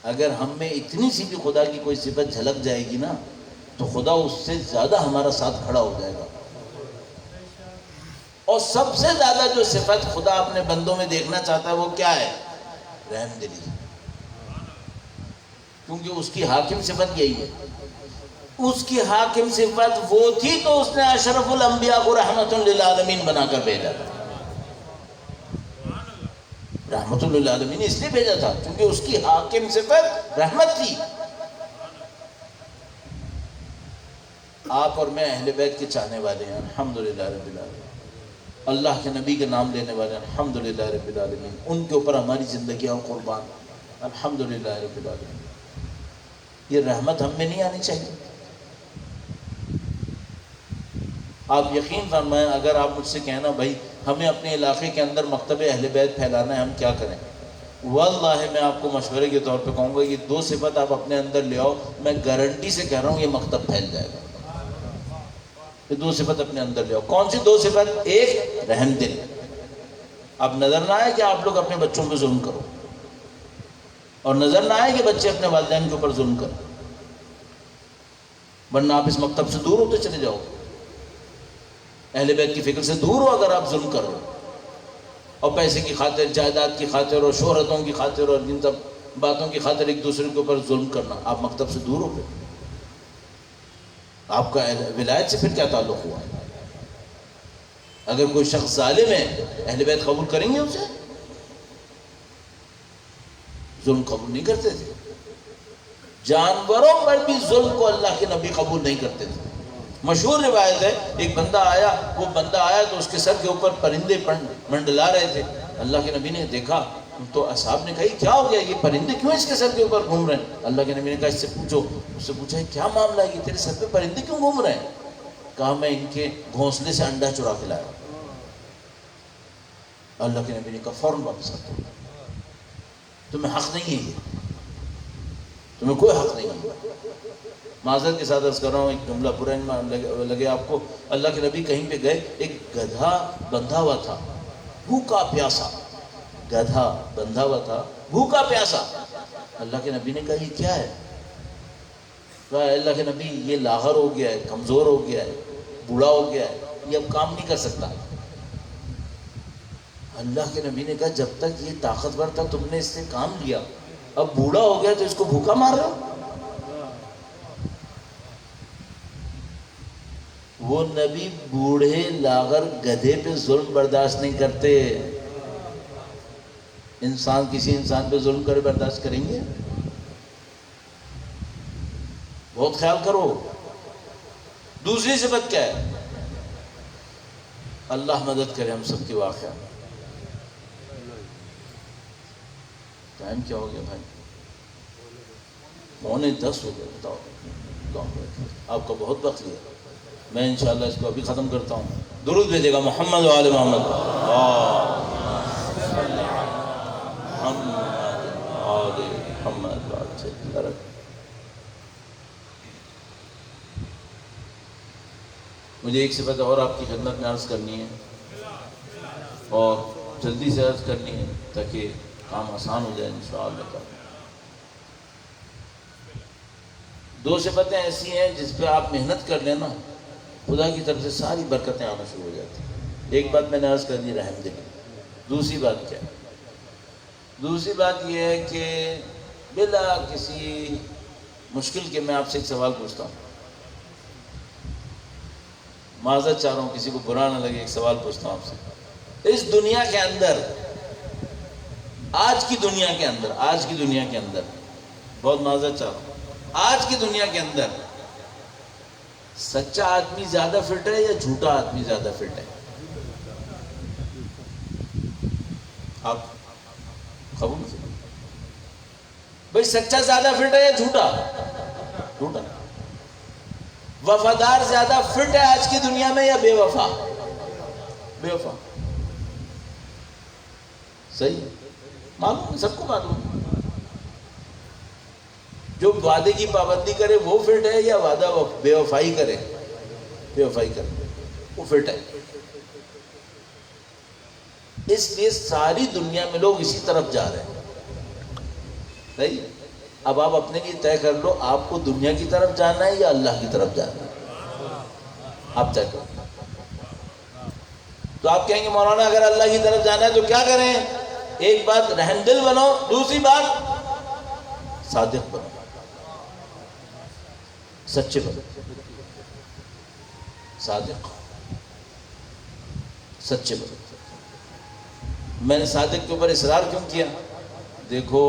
اگر ہم میں اتنی سی بھی خدا کی کوئی صفت جھلک جائے گی نا تو خدا اس سے زیادہ ہمارا ساتھ کھڑا ہو جائے گا۔ اور سب سے زیادہ جو صفت خدا اپنے بندوں میں دیکھنا چاہتا ہے وہ کیا ہے؟ رحم دلی، کیونکہ اس کی حاکم صفت یہی ہے۔ اس کی حاکم صفت وہ تھی تو اس نے اشرف الانبیاء کو رحمت للعالمین بنا کر بھیجا تھا۔ رحمت للعالمین نے اس لیے بھیجا تھا کیونکہ اس کی حاکم صفت رحمت تھی. آپ اور میں اہل بیت کے چاہنے والے ہیں الحمدللہ رب العالمین, اللہ کے نبی کے نام لینے والے ہیں الحمدللہ رب العالمین, ان کے اوپر ہماری زندگیاں قربان الحمدللہ رب العالمین. یہ رحمت ہم میں نہیں آنی چاہیے. آپ یقین فرمائیں اگر آپ مجھ سے کہنا بھائی ہمیں اپنے علاقے کے اندر مکتب اہل بیت پھیلانا ہے, ہم کیا کریں؟ واللہ میں آپ کو مشورے کے طور پہ کہوں گا یہ 2 صفت آپ اپنے اندر لے آؤ, میں گارنٹی سے کہہ رہا ہوں یہ مکتب پھیل جائے گا. یہ 2 صفت اپنے اندر لے آؤ. کون سی 2 صفت؟ ایک, رحم دل. اب نظر نہ آئے کہ آپ لوگ اپنے بچوں پہ ظلم کرو, اور نظر نہ آئے کہ بچے اپنے والدین کے اوپر ظلم کریں, ورنہ آپ اس مکتب سے دور ہوتے چلے جاؤ. اہل بیت کی فکر سے دور ہو اگر آپ ظلم کر رہے ہو, اور پیسے کی خاطر, جائیداد کی خاطر, اور شہرتوں کی خاطر, اور ان سب باتوں کی خاطر ایک دوسرے کے اوپر ظلم کرنا, آپ مکتب سے دور ہو گئے. آپ کا ولایت سے پھر کیا تعلق ہوا؟ اگر کوئی شخص ظالم ہے اہل بیت قبول کریں گے اسے؟ ظلم قبول نہیں کرتے تھے. جانوروں پر بھی ظلم کو اللہ کے نبی قبول نہیں کرتے تھے. مشہور روایت ہے, ایک بندہ آیا, وہ بندہ آیا تو اس کے سر کے اوپر پرندے منڈلا رہے تھے. اللہ کے نبی نے دیکھا تو اصحاب نے کہا کیا ہو گیا, یہ پرندے کیوں اس کے سر کے اوپر گھوم رہے ہیں؟ اللہ کے نبی نے کہا اس سے پوچھو. اس سے پوچھا کیا معاملہ ہے, یہ تیرے سر پہ پرندے کیوں گھوم رہے ہیں؟ کہا میں ان کے گھونسلے سے انڈا چرا کے لایا. اللہ کے نبی نے کہا فوراً واپس آ دو, تمہیں حق نہیں ہے, یہ تمہیں کوئی حق نہیں ہے. معذرت کے ساتھ عرض کر رہا ہوں, ایک جملہ برا لگے آپ کو. اللہ کے نبی کہیں پہ گئے, ایک گدھا بندھا ہوا تھا, بھوکا پیاسا. گدھا بندھا ہوا تھا, بھوکا پیاسا. اللہ کے نبی نے کہا یہ کیا ہے؟ کہا اللہ کے نبی یہ لاغر ہو گیا ہے, کمزور ہو گیا ہے, بوڑھا ہو گیا ہے, یہ اب کام نہیں کر سکتا. اللہ کے نبی نے کہا جب تک یہ طاقتور تھا تم نے اس سے کام لیا, اب بوڑھا ہو گیا تو اس کو بھوکا مار رہا ہو. وہ نبی بوڑھے لاغر گدھے پہ ظلم برداشت نہیں کرتے. انسان کسی انسان پہ ظلم کرے برداشت کریں گے؟ بہت خیال کرو. دوسری صفت کیا ہے؟ اللہ مدد کرے ہم سب کی. واقعہ ٹائم کیا ہو گیا بھائی؟ 9:10 ہو گیا. بتاؤ آپ کا بہت وقت لیا. میں انشاءاللہ اس کو ابھی ختم کرتا ہوں. درود بھیجے گا محمد و آل محمد. مجھے ایک صفت اور آپ کی خدمت میں عرض کرنی ہے, اور جلدی سے عرض کرنی ہے تاکہ کام آسان ہو جائے انشاءاللہ. 2 صفتیں ایسی ہیں جس پہ آپ محنت کر لینا, خدا کی طرف سے ساری برکتیں آنا شروع ہو جاتی ہیں. ایک بات میں نے عرض کر دی, رحم دل. دوسری بات کیا ہے؟ دوسری بات یہ ہے کہ بلا کسی مشکل کے میں آپ سے ایک سوال پوچھتا ہوں. معذرت چاہ رہا ہوں, کسی کو برا نہ لگے, ایک سوال پوچھتا ہوں آپ سے. اس دنیا کے اندر, آج کی دنیا کے اندر بہت معذرت چاہ رہا ہوں, آج کی دنیا کے اندر سچا آدمی زیادہ فٹ ہے یا جھوٹا آدمی زیادہ فٹ ہے؟ آپ قبول سے بھائی, سچا زیادہ فٹ ہے یا جھوٹا؟ جھوٹا. وفادار زیادہ فٹ ہے آج کی دنیا میں یا بے وفا؟ بے وفا. صحیح ہے, معلوم, سب کو معلوم. جو وعدے کی پابندی کرے وہ فٹ ہے, یا وعدہ بے وفائی کرے, وہ فٹ ہے. اس لیے ساری دنیا میں لوگ اسی طرف جا رہے ہیں. صحیح. اب آپ اپنے لیے طے کر لو, آپ کو دنیا کی طرف جانا ہے یا اللہ کی طرف جانا ہے؟ آپ طے کرو. تو آپ کہیں گے مولانا اگر اللہ کی طرف جانا ہے تو کیا کریں؟ ایک بات رحم دل بنو, دوسری بات صادق بنو, سچے بنو. صادق, سچے بنو. میں نے صادق کے اوپر اصرار کیوں کیا؟ دیکھو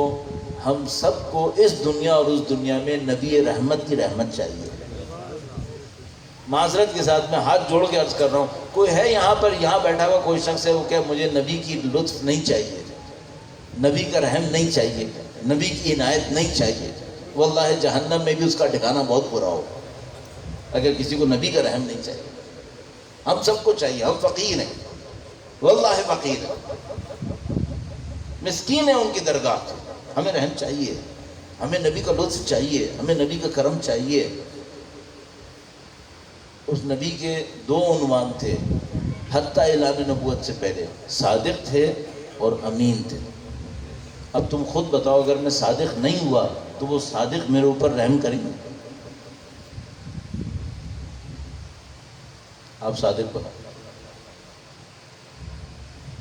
ہم سب کو اس دنیا اور اس دنیا میں نبی رحمت کی رحمت چاہیے. معذرت کے ساتھ میں ہاتھ جوڑ کے عرض کر رہا ہوں، کوئی ہے یہاں پر، یہاں بیٹھا ہوا کوئی شخص ہے وہ کہ مجھے نبی کی لطف نہیں چاہیے، نبی کا رحم نہیں چاہیے، نبی کی عنایت نہیں چاہیے، واللہ جہنم میں بھی اس کا ٹھکانہ بہت برا ہو اگر کسی کو نبی کا رحم نہیں چاہیے. ہم سب کو چاہیے، ہم فقیر ہیں، واللہ فقیر ہیں، مسکین ہیں ان کی درگاہ. ہمیں رحم چاہیے، ہمیں نبی کا لطف چاہیے، ہمیں نبی کا کرم چاہیے. اس نبی کے 2 عنوان تھے حتیٰ اعلان نبوت سے پہلے، صادق تھے اور امین تھے. اب تم خود بتاؤ اگر میں صادق نہیں ہوا تو وہ صادق میرے اوپر رحم کریں گے؟ آپ صادق بنو.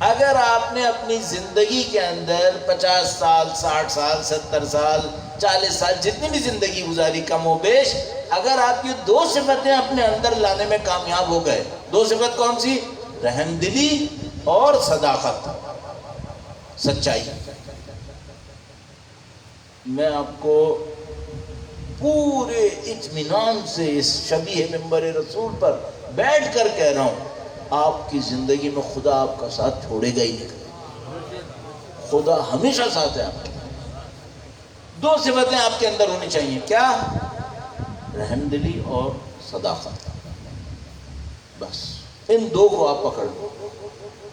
اگر آپ نے اپنی زندگی کے اندر 50 سال 60 سال 70 سال 40 سال جتنی بھی زندگی گزاری کم و بیش، اگر آپ یہ 2 صفتیں اپنے اندر لانے میں کامیاب ہو گئے، 2 صفت کون سی؟ رحم دلی اور صداقت، سچائی. میں آپ کو پورے اطمینان سے اس شبیہ ممبر رسول پر بیٹھ کر کہہ رہا ہوں، آپ کی زندگی میں خدا آپ کا ساتھ چھوڑے گا ہی نہیں. خدا ہمیشہ ساتھ ہے آپ کے. 2 صفتیں آپ کے اندر ہونی چاہیے، کیا؟ رحم دلی اور صداقت. بس ان 2 کو آپ پکڑ لو،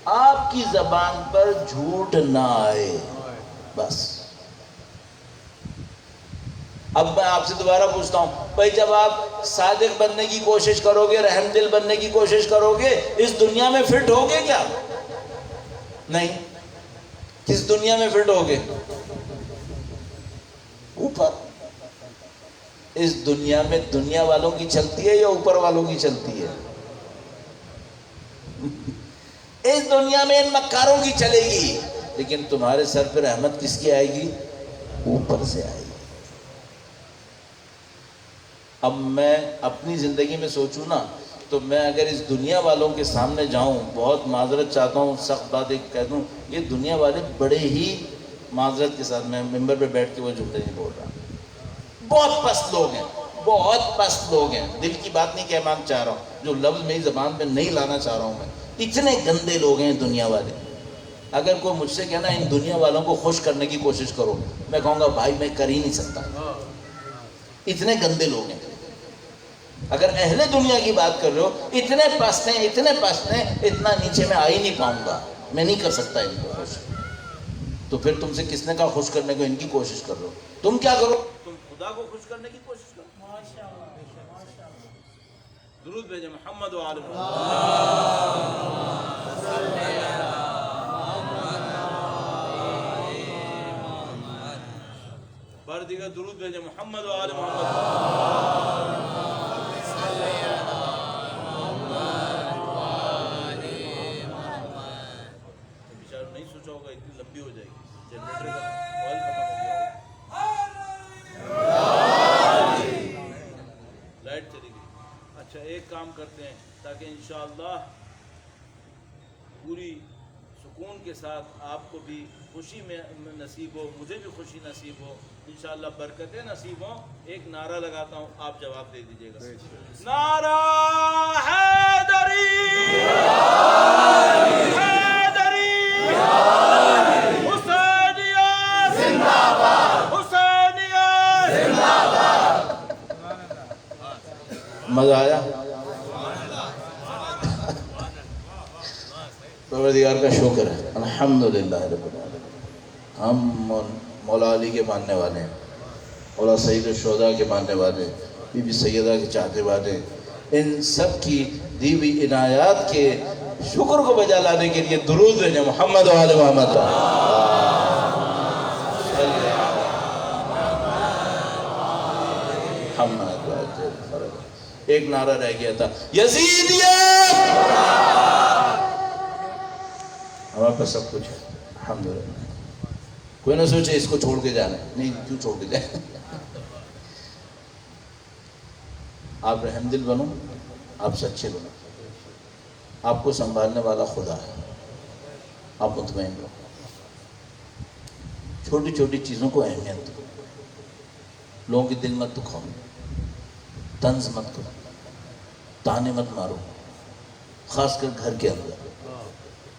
آپ کی زبان پر جھوٹ نہ آئے. بس اب میں آپ سے دوبارہ پوچھتا ہوں، بھائی جب آپ صادق بننے کی کوشش کرو گے، رحم دل بننے کی کوشش کرو گے، اس دنیا میں فٹ ہوگے کیا؟ نہیں. کس دنیا میں فٹ ہوگے؟ اوپر. اس دنیا میں دنیا والوں کی چلتی ہے یا اوپر والوں کی چلتی ہے؟ اس دنیا میں ان مکاروں کی چلے گی، لیکن تمہارے سر پہ رحمت کس کی آئے گی؟ اوپر سے آئے گی. اب میں اپنی زندگی میں سوچوں نا تو میں اگر اس دنیا والوں کے سامنے جاؤں، بہت معذرت چاہتا ہوں، سخت بات ایک کہہ دوں، یہ دنیا والے بڑے ہی معذرت کے ساتھ، میں ممبر پہ بیٹھ کے وہ جملے نہیں بول رہا، بہت پست لوگ ہیں، بہت پست لوگ ہیں. دل کی بات نہیں کہنا چاہ رہا ہوں، جو لفظ میری زبان پہ نہیں لانا چاہ رہا ہوں میں. اتنے گندے لوگ ہیں دنیا والے. اگر کوئی مجھ سے کہنا ان دنیا والوں کو خوش کرنے کی کوشش کرو، میں کہوں گا بھائی میں کر ہی نہیں سکتا. اتنے گندے لوگ ہیں. اگر اہل دنیا کی بات کر رہے ہو، اتنے پست ہیں، اتنے پست ہیں، اتنا نیچے میں آ ہی نہیں پاؤں گا، میں نہیں کر سکتا ان کو خوش. تو پھر تم سے کس نے کہا خوش کرنے کو؟ ان کی کوشش کر رہو. تم کیا کرو؟ تم خدا کو خوش کرنے کی کوشش کرو. درود بھیجیں محمد و آل بار دیگر درود بھیجیں محمد و آل محمد. بیچارہ نہیں سوچا ہوگا اتنی لمبی ہو جائے گی، جنریٹر کا آئل ختم ہو گیا ہوگا، لائٹ چلی گئی. اچھا ایک کام کرتے ہیں تاکہ انشاءاللہ پوری سکون کے ساتھ آپ کو بھی خوشی میں نصیب ہو، مجھے بھی خوشی نصیب ہو، انشاءاللہ برکتیں نصیب ہوں. ایک نعرہ لگاتا ہوں، آپ جواب دے دیجیے گا. نعرہ حیدری، حیدری، حسینیت زندہ باد، حسینیت زندہ باد. مزہ آیا؟ پروردگار کا شکر ہے، الحمدللہ رب العالمین. ہم مولا علی کے ماننے والے ہیں، مولا سید الشہداء کے ماننے والے، بی بی سیدہ کے چاہتے والے، ان سب کی دی ہوئی عنایات کے شکر کو بجا لانے کے لیے درود بھیجیں محمد و آل محمد. ایک نعرہ رہ گیا تھا، یزیدیت. ہمارے پاس سب کچھ ہے الحمدللہ. کوئی نہ سوچے اس کو چھوڑ کے جانا ہے، نہیں، کیوں چھوڑ کے جائیں. آپ رحم دل بنو، آپ سچے بنو. آپ کو سنبھالنے والا خدا ہے. آپ مطمئن رہو، چھوٹی چھوٹی چیزوں کو اہمیت دو، لوگوں کے دل مت دکھاؤ، طنز مت کرو، تانے مت مارو، خاص کر گھر کے اندر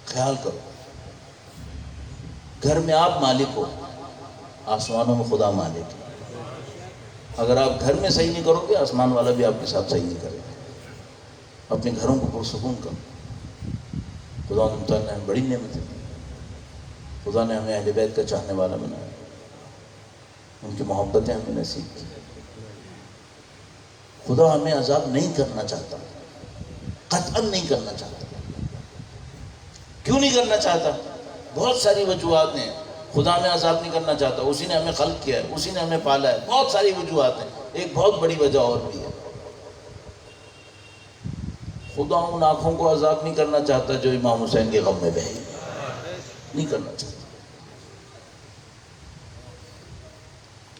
خیال کرو، گھر میں آپ مالک ہو، آسمانوں میں خدا مالک ہے۔ اگر آپ گھر میں صحیح نہیں کرو گے، آسمان والا بھی آپ کے ساتھ صحیح نہیں کرے گا۔ اپنے گھروں کو پرسکون کرو۔ خدا تعالیٰ نے ہمیں بڑی نعمتیں دی، خدا نے ہمیں اہل بیت کا چاہنے والا بنایا، ان کی محبتیں ہمیں نصیب کی۔ خدا ہمیں عذاب نہیں کرنا چاہتا، قطعاً نہیں کرنا چاہتا۔ کیوں نہیں کرنا چاہتا؟ بہت ساری وجوہات ہیں۔ خدا ہمیں عذاب نہیں کرنا چاہتا، اسی نے ہمیں خلق کیا ہے، اسی نے ہمیں پالا ہے، بہت ساری وجوہات ہیں۔ ایک بہت بڑی وجہ اور بھی ہے، خدا ان آنکھوں کو عذاب نہیں کرنا چاہتا جو امام حسین کے غم میں بہے، نہیں کرنا چاہتا۔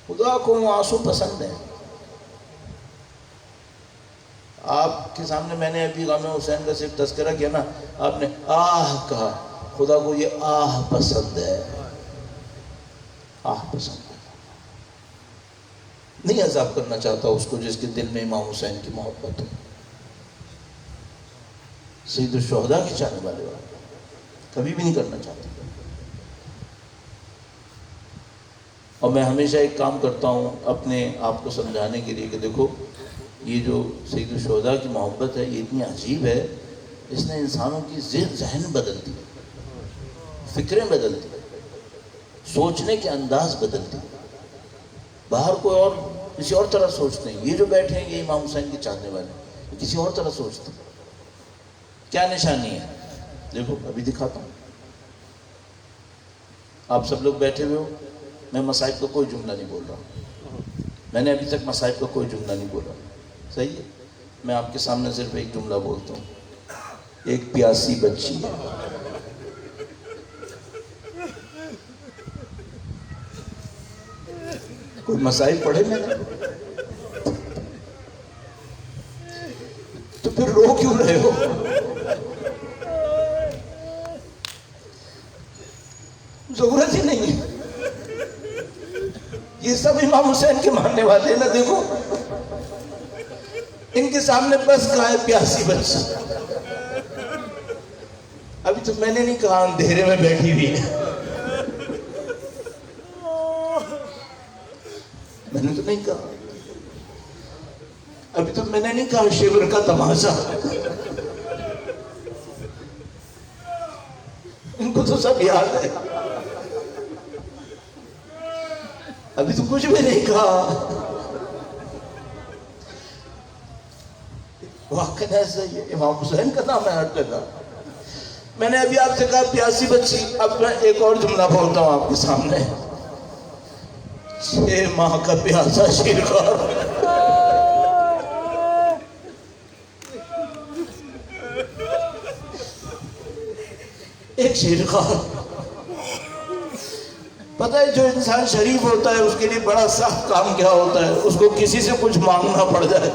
خدا کو وہ آنسو پسند ہیں۔ آپ کے سامنے میں نے ابھی غم حسین کا صرف تذکرہ کیا نا، آپ نے آہ کہا، خدا کو یہ آہ پسند ہے، آہ پسند ہے۔ نہیں عذاب کرنا چاہتا اس کو جس کے دل میں امام حسین کی محبت ہو، سید الشہداء کے چاہنے والے کبھی بھی نہیں کرنا چاہتا۔ اور میں ہمیشہ ایک کام کرتا ہوں اپنے آپ کو سمجھانے کے لیے کہ دیکھو، یہ جو سید الشہداء کی محبت ہے یہ اتنی عجیب ہے، اس نے انسانوں کی ذہن بدل دی، فکریں بدل دی، سوچنے کے انداز بدل دی۔ باہر کوئی اور کسی اور طرح سوچتے ہیں، یہ جو بیٹھے ہیں یہ امام حسین کے چاہنے والے ہیں، کسی اور طرح سوچتے ہیں۔ کیا نشانی ہے؟ دیکھو ابھی دکھاتا ہوں۔ آپ سب لوگ بیٹھے ہوئے ہو، میں مصائب کا کوئی جملہ نہیں بول رہا، میں نے ابھی تک مصائب کا کوئی جملہ نہیں بولا، صحیح ہے؟ میں آپ کے سامنے صرف ایک جملہ بولتا ہوں، ایک پیاسی بچی ہے۔ کوئی مصائب پڑھے میں نے؟ تو پھر رو کیوں رہے ہو؟ ضرورت ہی نہیں ہے۔ یہ سب امام حسین کے ماننے والے نا، دیکھو ان کے سامنے بس کہا ہے پیاسی بچی۔ ابھی تو میں نے نہیں کہا اندھیرے میں بیٹھی ہوئی ہے، میں نے تو نہیں کہا، ابھی تو میں نے نہیں کہا شیور کا تماشا، ان کو تو سب یاد ہے، ابھی تو کچھ بھی نہیں کہا۔ واقعی ایسا ہی ہے، امام حسین کا نام ہے ہر جگہ۔ میں نے ابھی آپ سے کہا پیاسی بچی، اب میں ایک اور جملہ بولتا ہوں آپ کے سامنے، 6 ماہ کا پیاسا شیرخوار۔ ایک شیرخوار، پتہ ہے جو انسان شریف ہوتا ہے اس کے لیے بڑا سخت کام کیا ہوتا ہے، اس کو کسی سے کچھ مانگنا پڑ جائے،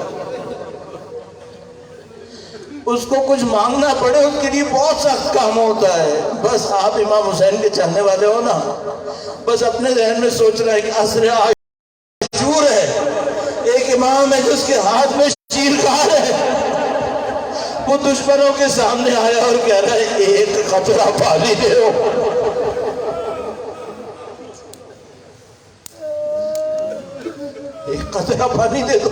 اس کو کچھ مانگنا پڑے، اس کے لیے بہت سخت کام ہوتا ہے۔ بس آپ امام حسین کے چاہنے والے ہو نا، بس اپنے ذہن میں سوچ رہا ہے کہ عصر عاشور ہے، ایک امام ہے جس کے ہاتھ میں شیرخوار ہے، وہ دشمنوں کے سامنے آیا اور کہہ رہا ہے ایک قطرہ پانی دے ہو۔ ایک قطرہ پانی دے دو۔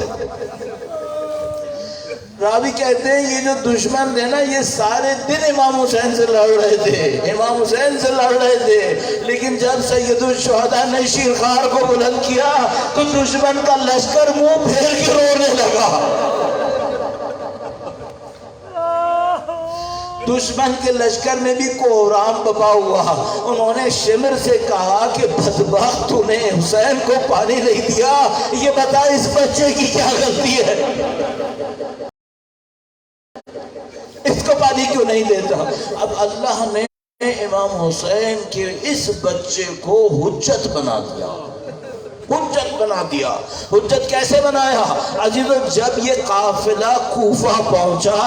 راوی کہتے ہیں یہ جو دشمن تھے نا، یہ سارے دن امام حسین سے لڑ رہے تھے، امام حسین سے لڑ رہے تھے، لیکن جب سید الشہداء نے شیرخوار کو بلند کیا تو دشمن کا لشکر منہ پھیر کے رونے لگا۔ دشمن کے لشکر میں بھی کوہرام بپا ہوا، انہوں نے شمر سے کہا کہ بدبخت تو نے حسین کو پانی نہیں دیا، یہ بتا اس بچے کی کیا غلطی ہے، اس کو پانی کیوں نہیں دیتا۔ اب اللہ نے امام حسین کے اس بچے کو حجت بنا دیا، حجت بنا دیا۔ حجت کیسے بنایا؟ عزیزو جب یہ قافلہ کوفہ پہنچا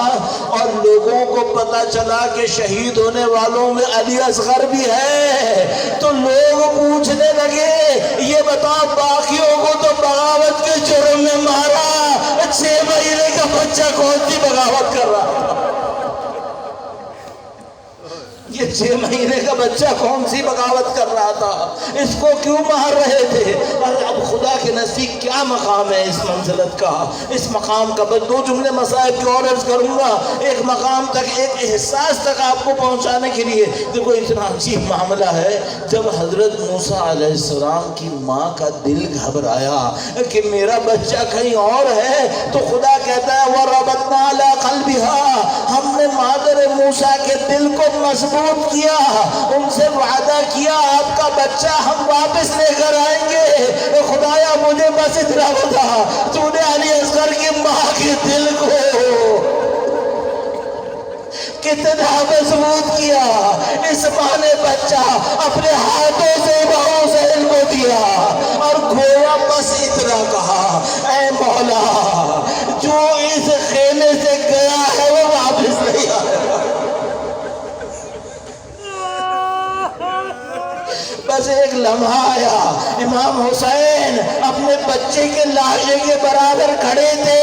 اور لوگوں کو پتا چلا کہ شہید ہونے والوں میں علی اصغر بھی ہے، تو لوگ پوچھنے لگے یہ بتاؤ باقیوں کو تو بغاوت کے جرم میں مارا، 6 مہینے کا بچہ کون سی بغاوت کر رہا تھا؟ یہ 6 مہینے کا بچہ کون سی بغاوت کر رہا تھا؟ اس کو کیوں مار رہے تھے؟ اور اب خدا کے نزدیک کیا مقام ہے اس منزلت کا؟ اس مقام کا بس 2 جملے مسائب کی اور عرض کروں گا، ایک مقام تک، ایک احساس تک آپ کو پہنچانے کے لیے۔ دیکھو اتنا عجیب معاملہ ہے، جب حضرت موسیٰ علیہ السلام کی ماں کا دل گھبرایا کہ میرا بچہ کہیں اور ہے، تو خدا کہتا ہے وَرَبَطْنَا عَلَىٰ قَلْبِهَا، ہم نے مادر موسیٰ کے دل کو مضبوط کیا، ان سے وعدہ کیا آپ کا بچہ ہم واپس لے کر آئیں گے۔ خدایا مجھے بس اتنا بتا، تو نے علی اصغر کی ماں کے دل کو کتنا مضبوط کیا؟ اس ماں نے بچہ اپنے ہاتھوں سے بہو سہیل کو دیا اور گویا بس اتنا کہا، اے مولا جو اس خیمے سے گیا ہے وہ واپس نہیں آئے گا۔ بس ایک لمحہ آیا، امام حسین اپنے بچے کے لاشے کے برابر کھڑے تھے،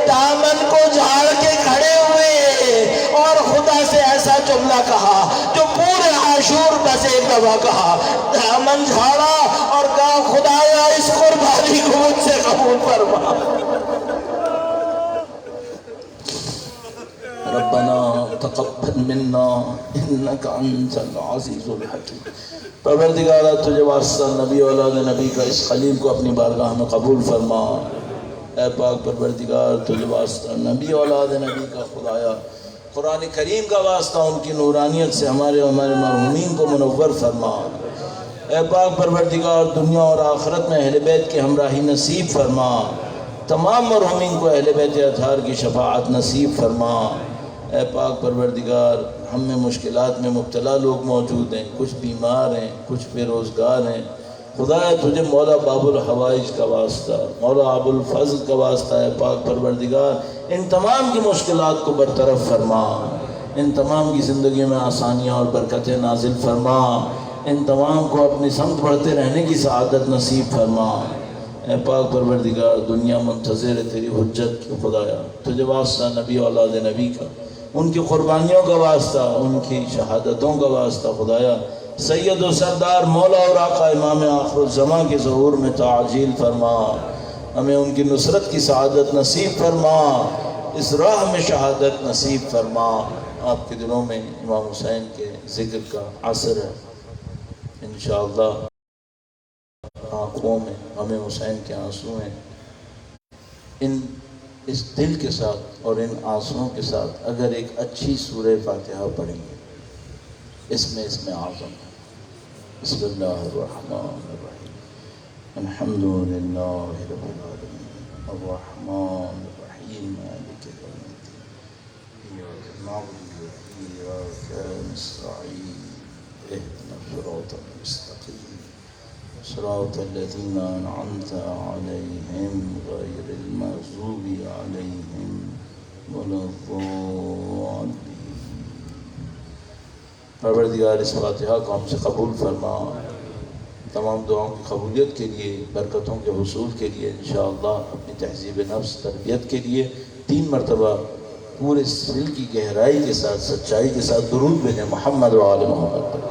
دامن کو جھاڑ کے کھڑے ہوئے اور خدا سے ایسا جملہ کہا جو پورے عاشور بس ایک دفعہ کہا، دامن جھاڑا اور کہا خدایا اس قربانی کو مجھ سے قبول فرما۔ ربنا تقبل منا انك انت العزیز الحکیم۔ پروردگارہ تجھے واسطہ نبی اولاد نبی کا اس خلیل کو اپنی بارگاہ میں قبول فرما۔ اے پاک پروردگار تجھے واسطہ نبی اولاد نبی کا خدایا قرآن کریم کا واسطہ ان کی نورانیت سے ہمارے مرحومین کو منور فرما۔ اے پاک پروردگار دنیا اور آخرت میں اہل بیت کی ہمراہی نصیب فرما، تمام مرحومین کو اہل بیت اطہار کی شفاعت نصیب فرما۔ اے پاک پروردگار ہم میں مشکلات میں مبتلا لوگ موجود ہیں، کچھ بیمار ہیں، کچھ بے روزگار ہیں، خدایا تجھے مولا باب الحوائج کا واسطہ، مولا ابو الفضل کا واسطہ ہے پاک پروردگار ان تمام کی مشکلات کو برطرف فرما، ان تمام کی زندگی میں آسانیاں اور برکتیں نازل فرما، ان تمام کو اپنی سمت بڑھتے رہنے کی سعادت نصیب فرما۔ اے پاک پروردگار دنیا منتظر ہے تیری حجت کی خدایا، تجھے واسطہ نبی اولاد نبی کا، ان کی قربانیوں کا واسطہ، ان کی شہادتوں کا واسطہ خدایا، سید و سردار مولا اور آقا امام آخر الزماں کے ظہور میں تعجیل فرما، ہمیں ان کی نصرت کی سعادت نصیب فرما، اس راہ میں شہادت نصیب فرما۔ آپ کے دلوں میں امام حسین کے ذکر کا اثر ہے، انشاءاللہ آنکھوں میں امام حسین کے آنسو ہیں، اس دل کے ساتھ اور ان آنسوؤں کے ساتھ اگر ایک اچھی سورہ فاتحہ پڑھیں گے، اس میں اعظم ہے۔ بسم اللہ الرحمن الرحیم، الحمدللہ رب العالمین الرحمن الرحیم مالک یوم الدین ایاک نعبد وایاک نستعین اهدنا الصراط المستقیم صراط الذین انعمت علیہم غیر المغضوب علیہم ولا الضالین۔ پروردگار اس فاتحہ کو ہم سے قبول فرما، تمام دعاؤں کی قبولیت کے لیے، برکتوں کے حصول کے لیے، انشاءاللہ اپنی تہذیب نفس تربیت کے لیے 3 مرتبہ پورے دل کی گہرائی کے ساتھ، سچائی کے ساتھ درود بھیجیں محمد و آل محمد۔